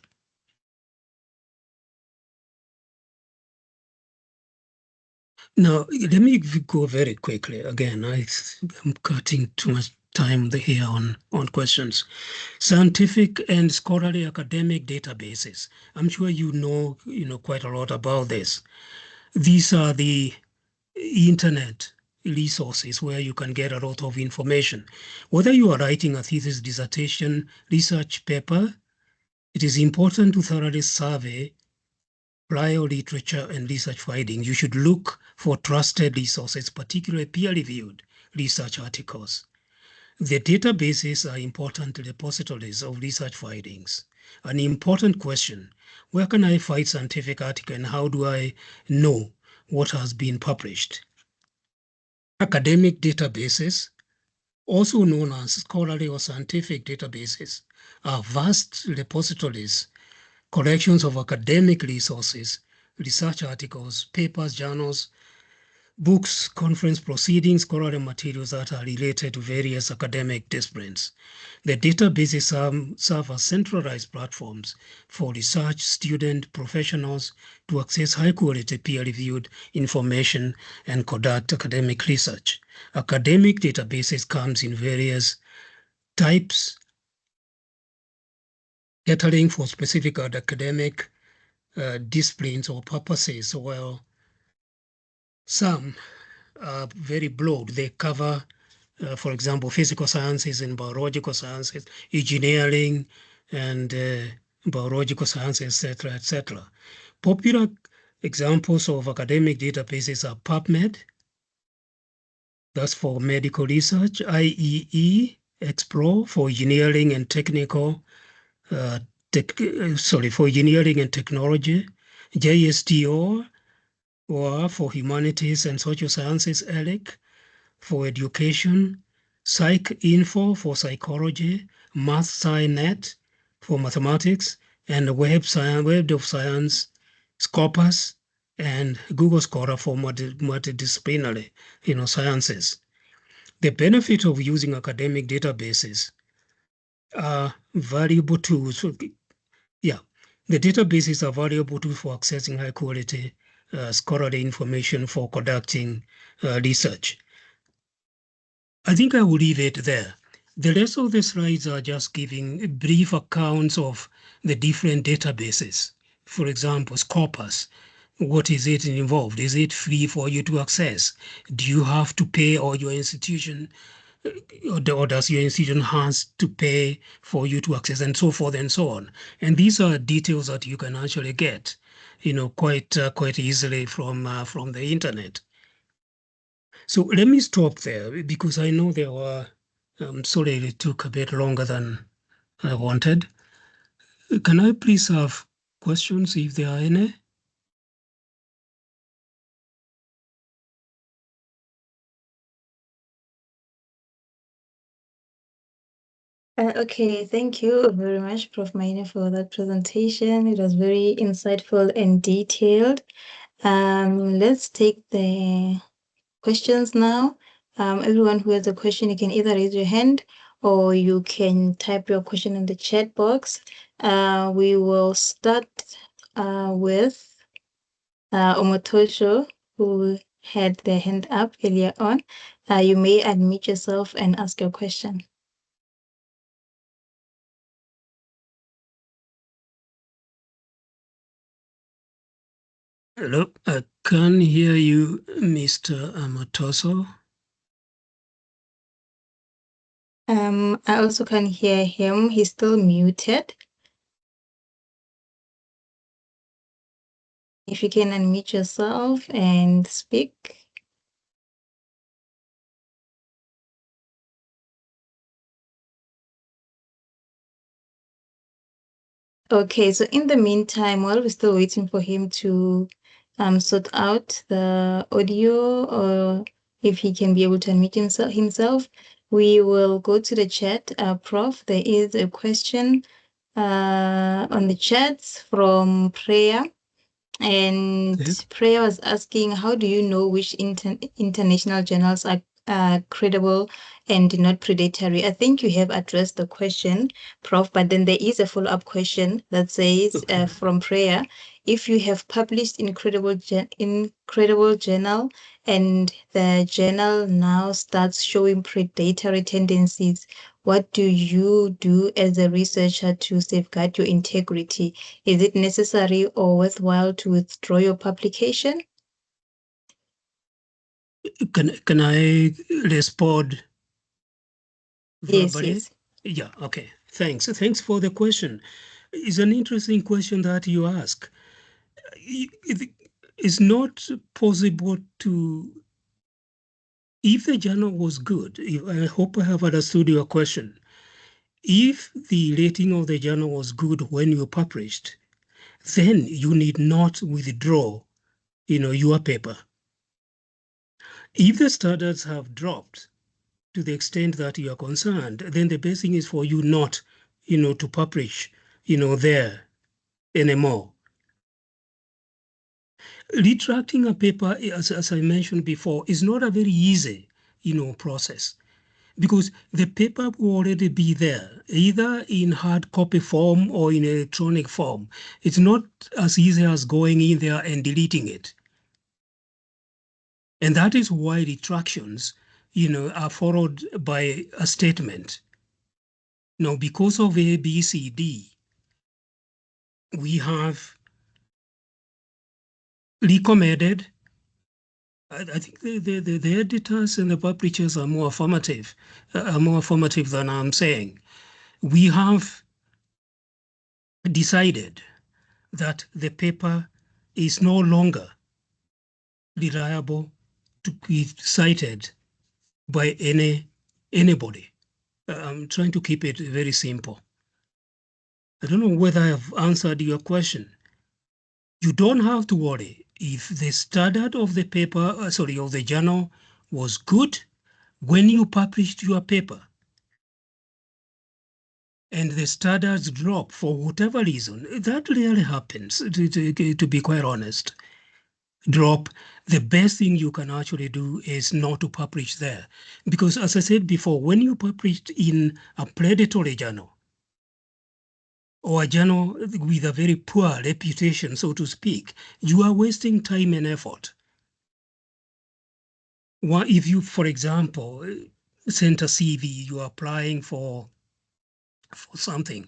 Now, let me go very quickly. Again, I'm cutting too much time here on questions. Scientific and scholarly academic databases. I'm sure you know quite a lot about this. These are the internet resources where you can get a lot of information. Whether you are writing a thesis, dissertation, research paper, it is important to thoroughly survey prior literature and research findings. You should look for trusted resources, particularly peer-reviewed research articles. The databases are important repositories of research findings. An important question, where can I find scientific article and how do I know what has been published? Academic databases, also known as scholarly or scientific databases, are vast repositories, collections of academic resources, research articles, papers, journals, books, conference proceedings, scholarly materials that are related to various academic disciplines. The databases serve as centralized platforms for research, student, professionals to access high-quality peer-reviewed information and conduct academic research. Academic databases comes in various types, catering for specific academic disciplines or purposes. Well, some are very broad. They cover, for example, physical sciences and biological sciences, engineering and biological sciences, etc., etc. Popular examples of academic databases are PubMed, that's for medical research, IEE, Explore for engineering and technical, for engineering and technology, JSTOR, or for humanities and social sciences, ELIC, for education, PsycInfo for psychology, MathSciNet for mathematics, and Web of Science, Scopus, and Google Scholar for multidisciplinary sciences. The benefit of using academic databases are valuable tools. The databases are valuable tools for accessing high quality scholarly information for conducting research. I think I will leave it there. The rest of the slides are just giving brief accounts of the different databases. For example, Scopus. What is it involved? Is it free for you to access? Do you have to pay, or your institution, or does your institution has to pay for you to access, and so forth and so on? And these are details that you can actually get, quite easily from the internet. So let me stop there because I know there were, sorry, it took a bit longer than I wanted. Can I please have questions if there are any? Okay, thank you very much, Prof. Maina, for that presentation. It was very insightful and detailed. Let's take the questions now. Everyone who has a question, you can either raise your hand or you can type your question in the chat box. We will start with Omotosho, who had their hand up earlier on. You may unmute yourself and ask your question. Hello, I can hear you, Mr. Amatoso. I also can hear him. He's still muted. If you can unmute yourself and speak. Okay, so in the meantime, while we're still waiting for him to sort out the audio, or if he can be able to unmute himself, we will go to the chat. Prof, there is a question on the chat from Prayer. And Okay. Prayer was asking, how do you know which international journals are credible and not predatory? I think you have addressed the question, Prof, but then there is a follow-up question that says Okay. from Prayer, if you have published in credible journal and the journal now starts showing predatory tendencies, what do you do as a researcher to safeguard your integrity? Is it necessary or worthwhile to withdraw your publication? Can I respond Yes, verbally? yes. Yeah, okay. Thanks for the question. It's an interesting question that you ask. It's not possible to, if the journal was good, I hope I have understood your question. If the rating of the journal was good when you published, then you need not withdraw, your paper. If the standards have dropped to the extent that you are concerned, then the best thing is for you not, to publish, there anymore. Retracting a paper, as I mentioned before, is not a very easy, process, because the paper will already be there, either in hard copy form or in electronic form. It's not as easy as going in there and deleting it. And that is why retractions, are followed by a statement. Now, because of A, B, C, D, we have recommended. I think the editors and the publishers are more affirmative than I'm saying. We have decided that the paper is no longer reliable to be cited by anybody. I'm trying to keep it very simple. I don't know whether I have answered your question. You don't have to worry if the standard of the paper, of the journal was good when you published your paper and the standards drop for whatever reason. That rarely happens, to be quite honest. Drop, the best thing you can actually do is not to publish there. Because as I said before, when you published in a predatory journal, or a journal with a very poor reputation, so to speak, you are wasting time and effort. If you, for example, sent a CV, you are applying for something,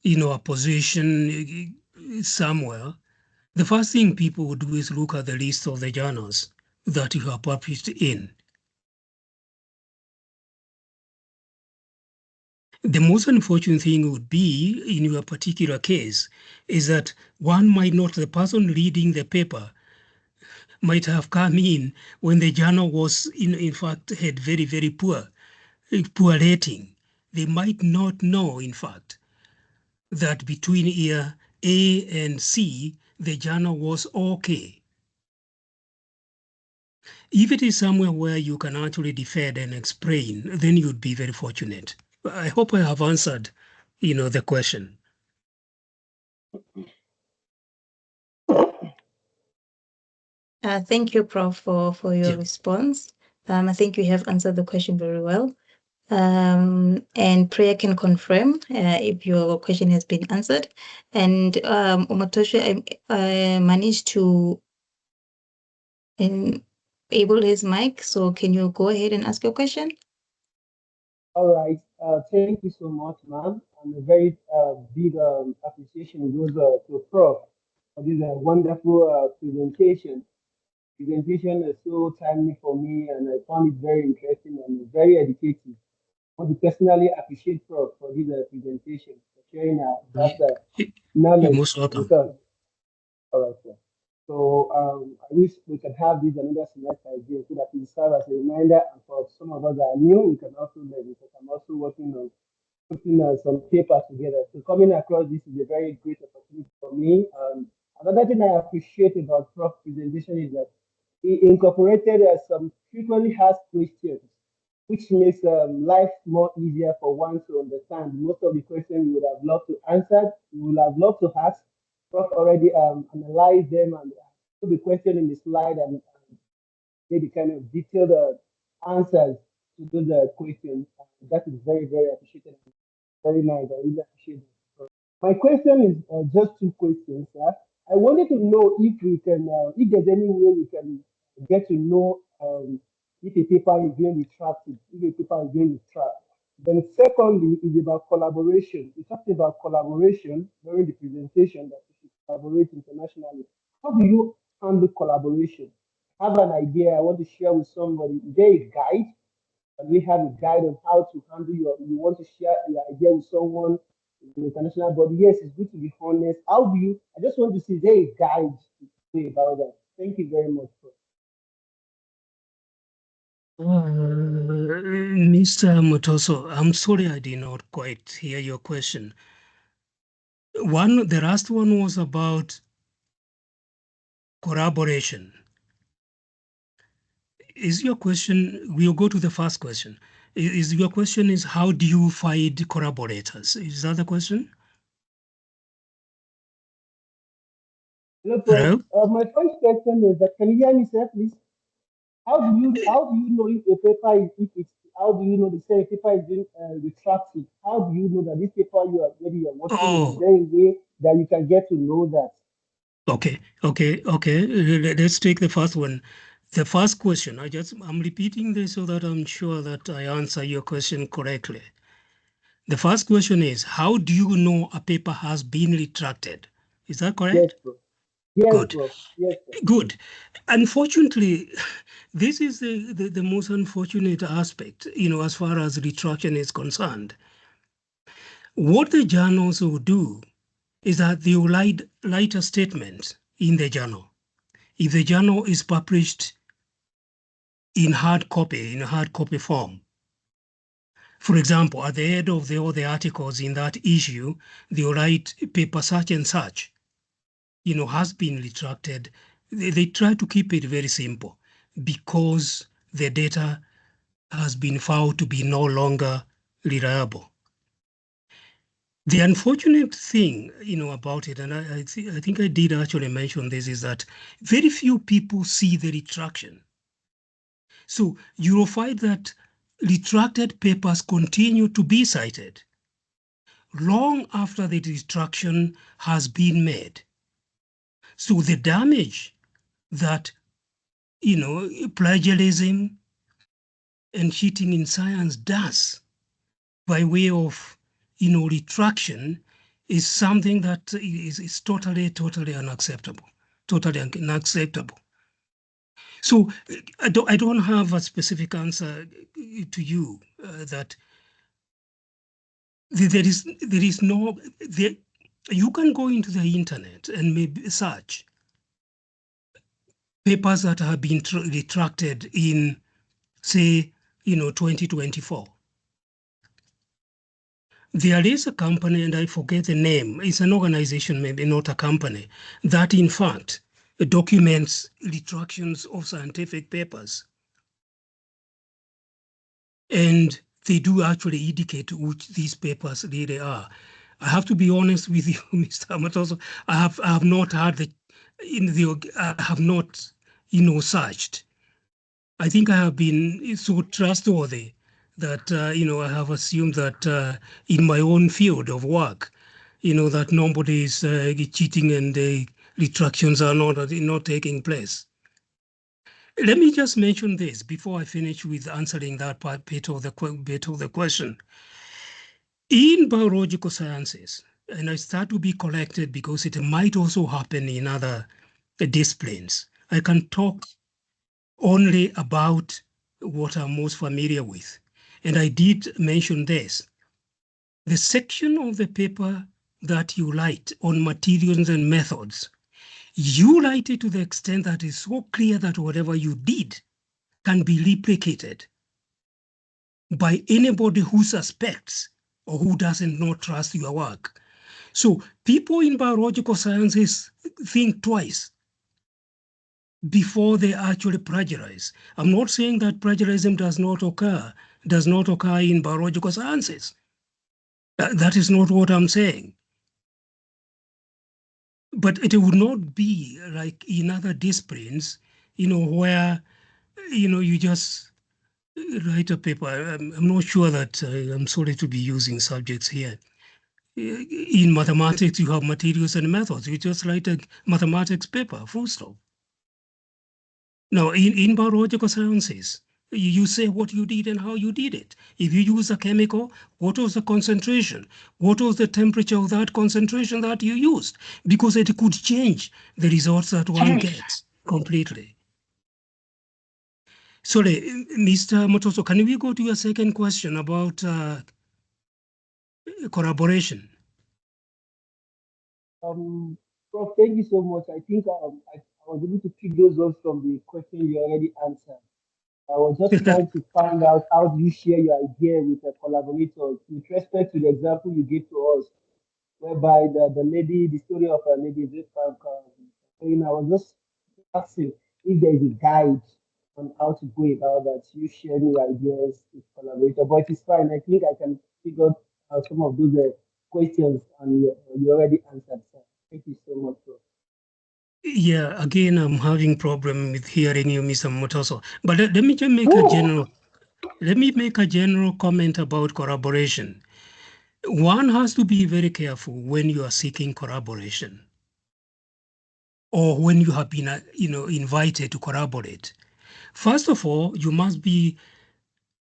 a position somewhere, the first thing people would do is look at the list of the journals that you have published in. The most unfortunate thing would be, in your particular case, is that the person reading the paper might have come in when the journal was, in fact, had very, very poor rating. They might not know, in fact, that between year A and C, the journal was okay. If it is somewhere where you can actually defend and explain, then you'd be very fortunate. I hope I have answered, the question. Thank you, Prof, for your Yeah. response. I think you have answered the question very well. And Prayer can confirm if your question has been answered. And Omotosho, I managed to enable his mic, so can you go ahead and ask your question? All right. Thank you so much, ma'am. And a very big appreciation goes to Prof for this wonderful presentation. Presentation is so timely for me, and I found it very interesting and very educative. I want to personally appreciate Prof for this presentation, for sharing that You're knowledge most welcome. with us. All right, sir. So I wish we can have this another semester again so that it serve as a reminder, and for some of us that are new, we can also learn because I'm also working on putting some papers together. So coming across this is a very great opportunity for me. Another thing I appreciate about Prof presentation is that he incorporated some frequently asked questions, which makes life more easier for one to understand. Most of the questions we would have loved to answer, we would have loved to ask, Prof already analyzed them and put the question in the slide and gave the kind of detailed answers to those questions. That is very, very appreciated. Very nice. I really appreciate it. My question is just two questions. I wanted to know if we can, if there's any way we can get to know if a paper is being retracted, if a paper is being retracted. Then secondly is about collaboration. We talked about collaboration during the presentation that we should collaborate internationally. How do you handle collaboration? I have an idea I want to share with somebody. Is there a guide? And we have a guide on how to handle you want to share your idea with someone in the international body. Yes, it's good to be honest. How do you, I just want to see, is there a guide to say about that? Thank you very much. Mr. Motoso, I'm sorry I did not quite hear your question. The last one was about collaboration. Is your question, we'll go to the first question. Is your question is how do you find collaborators? Is that the question? Hello? My first question is that, can you hear me, sir, please? How do you know if a paper is, if it's, how do you know the same paper is being retracted? How do you know that this paper maybe you're working with, is there a way that you can get to know that? Okay. Let's take the first one. The first question, I'm repeating this so that I'm sure that I answer your question correctly. The first question is, how do you know a paper has been retracted? Is that correct? Yes, bro. Yes, good. Bro. Yes, sir. Good. Unfortunately, this is the most unfortunate aspect, as far as retraction is concerned. What the journals will do is that they will write a statement in the journal. If the journal is published in hard copy form. For example, at the end of all the articles in that issue, they will write paper such and such, has been retracted. They try to keep it very simple because the data has been found to be no longer reliable. The unfortunate thing, about it, and I think I did actually mention this, is that very few people see the retraction. So you will find that retracted papers continue to be cited long after the retraction has been made. So the damage that, plagiarism and cheating in science does by way of, retraction is something that is totally unacceptable. Totally unacceptable. So I don't have a specific answer to you that you can go into the internet and maybe search papers that have been retracted in, say, 2024. There is a company, and I forget the name, it's an organization, maybe not a company, that in fact documents retractions of scientific papers. And they do actually indicate which these papers really are. I have to be honest with you, Mr. Matoso, I have not had I have not, searched. I think I have been so trustworthy that, I have assumed that in my own field of work, that nobody is cheating and the retractions are not taking place. Let me just mention this before I finish with answering that bit of the question. In biological sciences, and I start to be collected because it might also happen in other disciplines, I can talk only about what I'm most familiar with. And I did mention this. The section of the paper that you write on materials and methods, you write it to the extent that is so clear that whatever you did can be replicated by anybody who suspects or who doesn't not trust your work. So people in biological sciences think twice before they actually plagiarize. I'm not saying that plagiarism does not occur in biological sciences. That is not what I'm saying. But it would not be like in other disciplines, where, you just write a paper. I'm not sure that I'm sorry to be using subjects here. In mathematics, you have materials and methods. You just write a mathematics paper, full stop. Now, in biological sciences, you say what you did and how you did it. If you use a chemical, what was the concentration? What was the temperature of that concentration that you used? Because it could change the results that one gets completely. Sorry, Mr. Motoso, can we go to your second question about collaboration? Prof, thank you so much. I think I was able to pick those up from the question you already answered. I was just trying to find out how do you share your idea with a collaborator with respect to the example you gave to us, whereby the lady, the story of a lady, I was just asking if there is a guide on how to go about that. You sharing your ideas with collaborator, but it's fine. I think I can figure out some of those questions and you already answered. So thank you so much. Bro. Yeah, again, I'm having problem with hearing you, Mr. Motoso. But let me just make a general comment about collaboration. One has to be very careful when you are seeking collaboration, or when you have been, invited to collaborate. First of all, you must be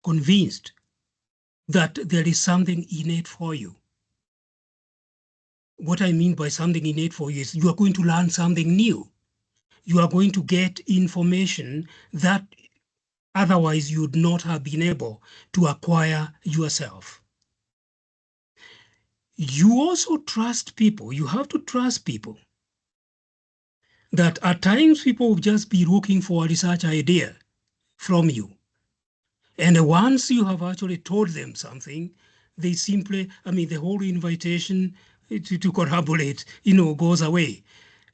convinced that there is something innate for you. What I mean by something innate for you is you are going to learn something new. You are going to get information that otherwise you would not have been able to acquire yourself. You also trust people. You have to trust people. That at times people will just be looking for a research idea from you. And once you have actually told them something, they simply, the whole invitation to collaborate, goes away.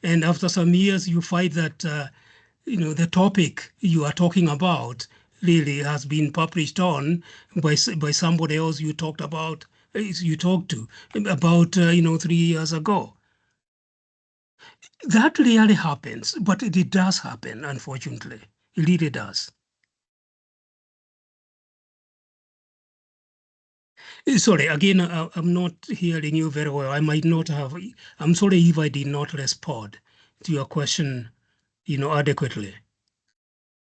And after some years, you find that, the topic you are talking about really has been published on by somebody else you talked to about 3 years ago. That really happens, but it does happen, unfortunately. It really does. Sorry, again, I'm not hearing you very well. I might not have. I'm sorry if I did not respond to your question, adequately.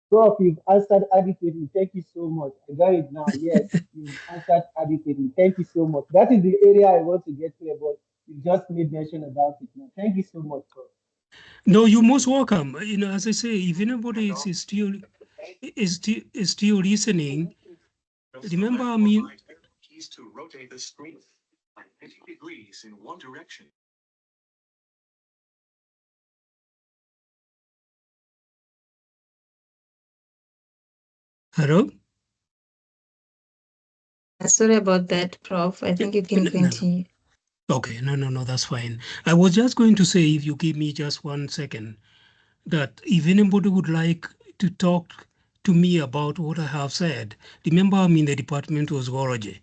Prof, you've answered adequately. Thank you so much. I got it now. Yes, you've answered adequately. Thank you so much. That is the area I want to get to, but you just made mention about it now. Thank you so much, Prof. No, you're most welcome. As I say, if anybody is still listening, remember, keys to rotate the screen 90 degrees in one direction. Hello? Sorry about that, Prof. I think you can continue. Okay, no, that's fine. I was just going to say, if you give me just 1 second, that if anybody would like to talk to me about what I have said, remember I'm in the Department of Zoology,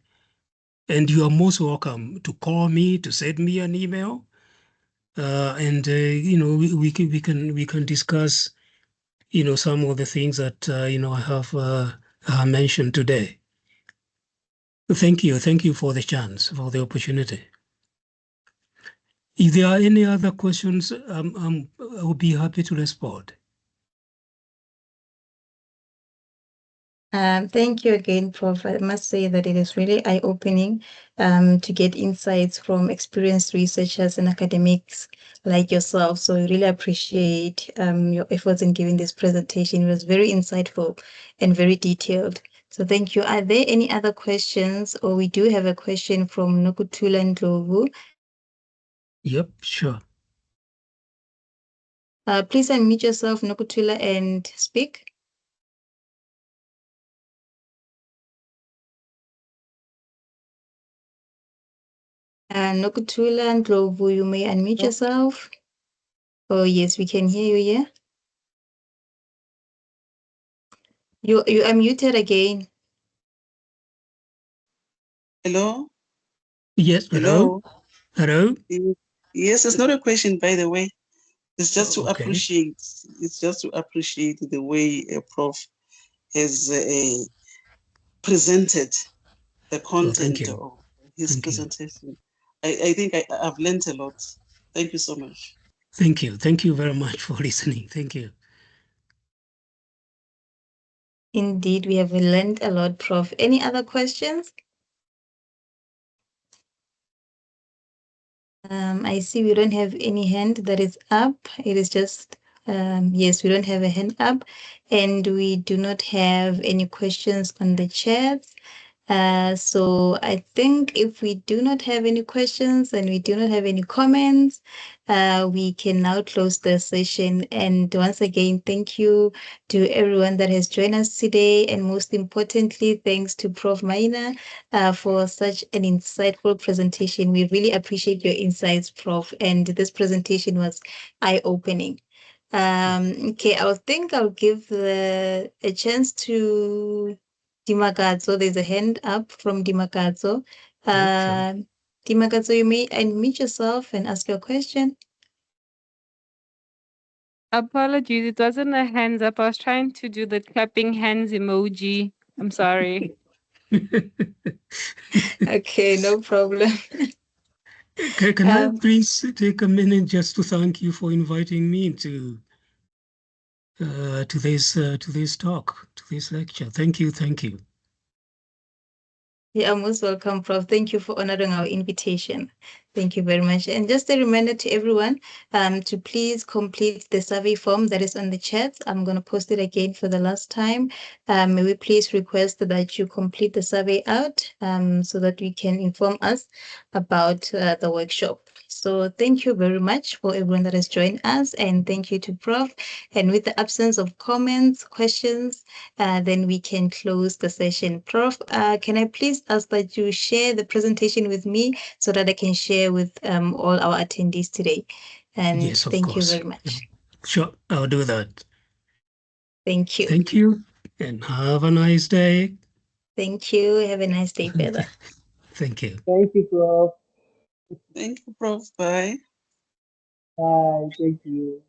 and you are most welcome to call me, to send me an email, and we can discuss some of the things that I have mentioned today. Thank you for the chance, for the opportunity. If there are any other questions, I will be happy to respond. Thank you again, Prof. I must say that it is really eye-opening to get insights from experienced researchers and academics like yourself. So I really appreciate your efforts in giving this presentation. It was very insightful and very detailed. So thank you. Are there any other questions? Or we do have a question from Nokuthula Ndlovu. Yep, sure. Please unmute yourself, Nokuthula, and speak. Nokuthula Ndlovu, you may unmute yourself. Oh, yes, we can hear you, yeah? You are muted again. Hello? Yes, hello? Hello? Yes, it's not a question, by the way. It's just to Okay. appreciate. It's just to appreciate the way Prof has presented the content you. of his Thank you. presentation. I think I've learned a lot. Thank you so much. Thank you. Thank you very much for listening. Thank you. Indeed, we have learned a lot, Prof. Any other questions? I see we don't have any hand that is up. It is just, yes, we don't have a hand up, and we do not have any questions on the chat. So I think if we do not have any questions and we do not have any comments, we can now close the session. And once again, thank you to everyone that has joined us today. And most importantly, thanks to Prof. Maina for such an insightful presentation. We really appreciate your insights, Prof. And this presentation was eye-opening. Okay, I think I'll give a chance to Dimakadzo. There's a hand up from Dimakadzo. Sure. Dimakadzo, you may unmute yourself and ask your question. Apologies, it wasn't a hands up. I was trying to do the clapping hands emoji. I'm sorry. Okay, no problem. Can I please take a minute just to thank you for inviting me to this talk, to this lecture. Thank you. Thank you. Yeah, most welcome, Prof. Thank you for honoring our invitation. Thank you very much. And just a reminder to everyone to please complete the survey form that is on the chat. I'm going to post it again for the last time. May we please request that you complete the survey out so that we can inform us about the workshop. So thank you very much for everyone that has joined us, and thank you to Prof. And with the absence of comments, questions, then we can close the session. Prof, can I please ask that you share the presentation with me so that I can share with all our attendees today? And Yes, of thank course. you very much. Sure, I'll do that. Thank you. Thank you, and have a nice day. Thank you. Have a nice day, further. Thank you. Thank you, Prof. Thank you, Prof. Bye. Bye. Thank you.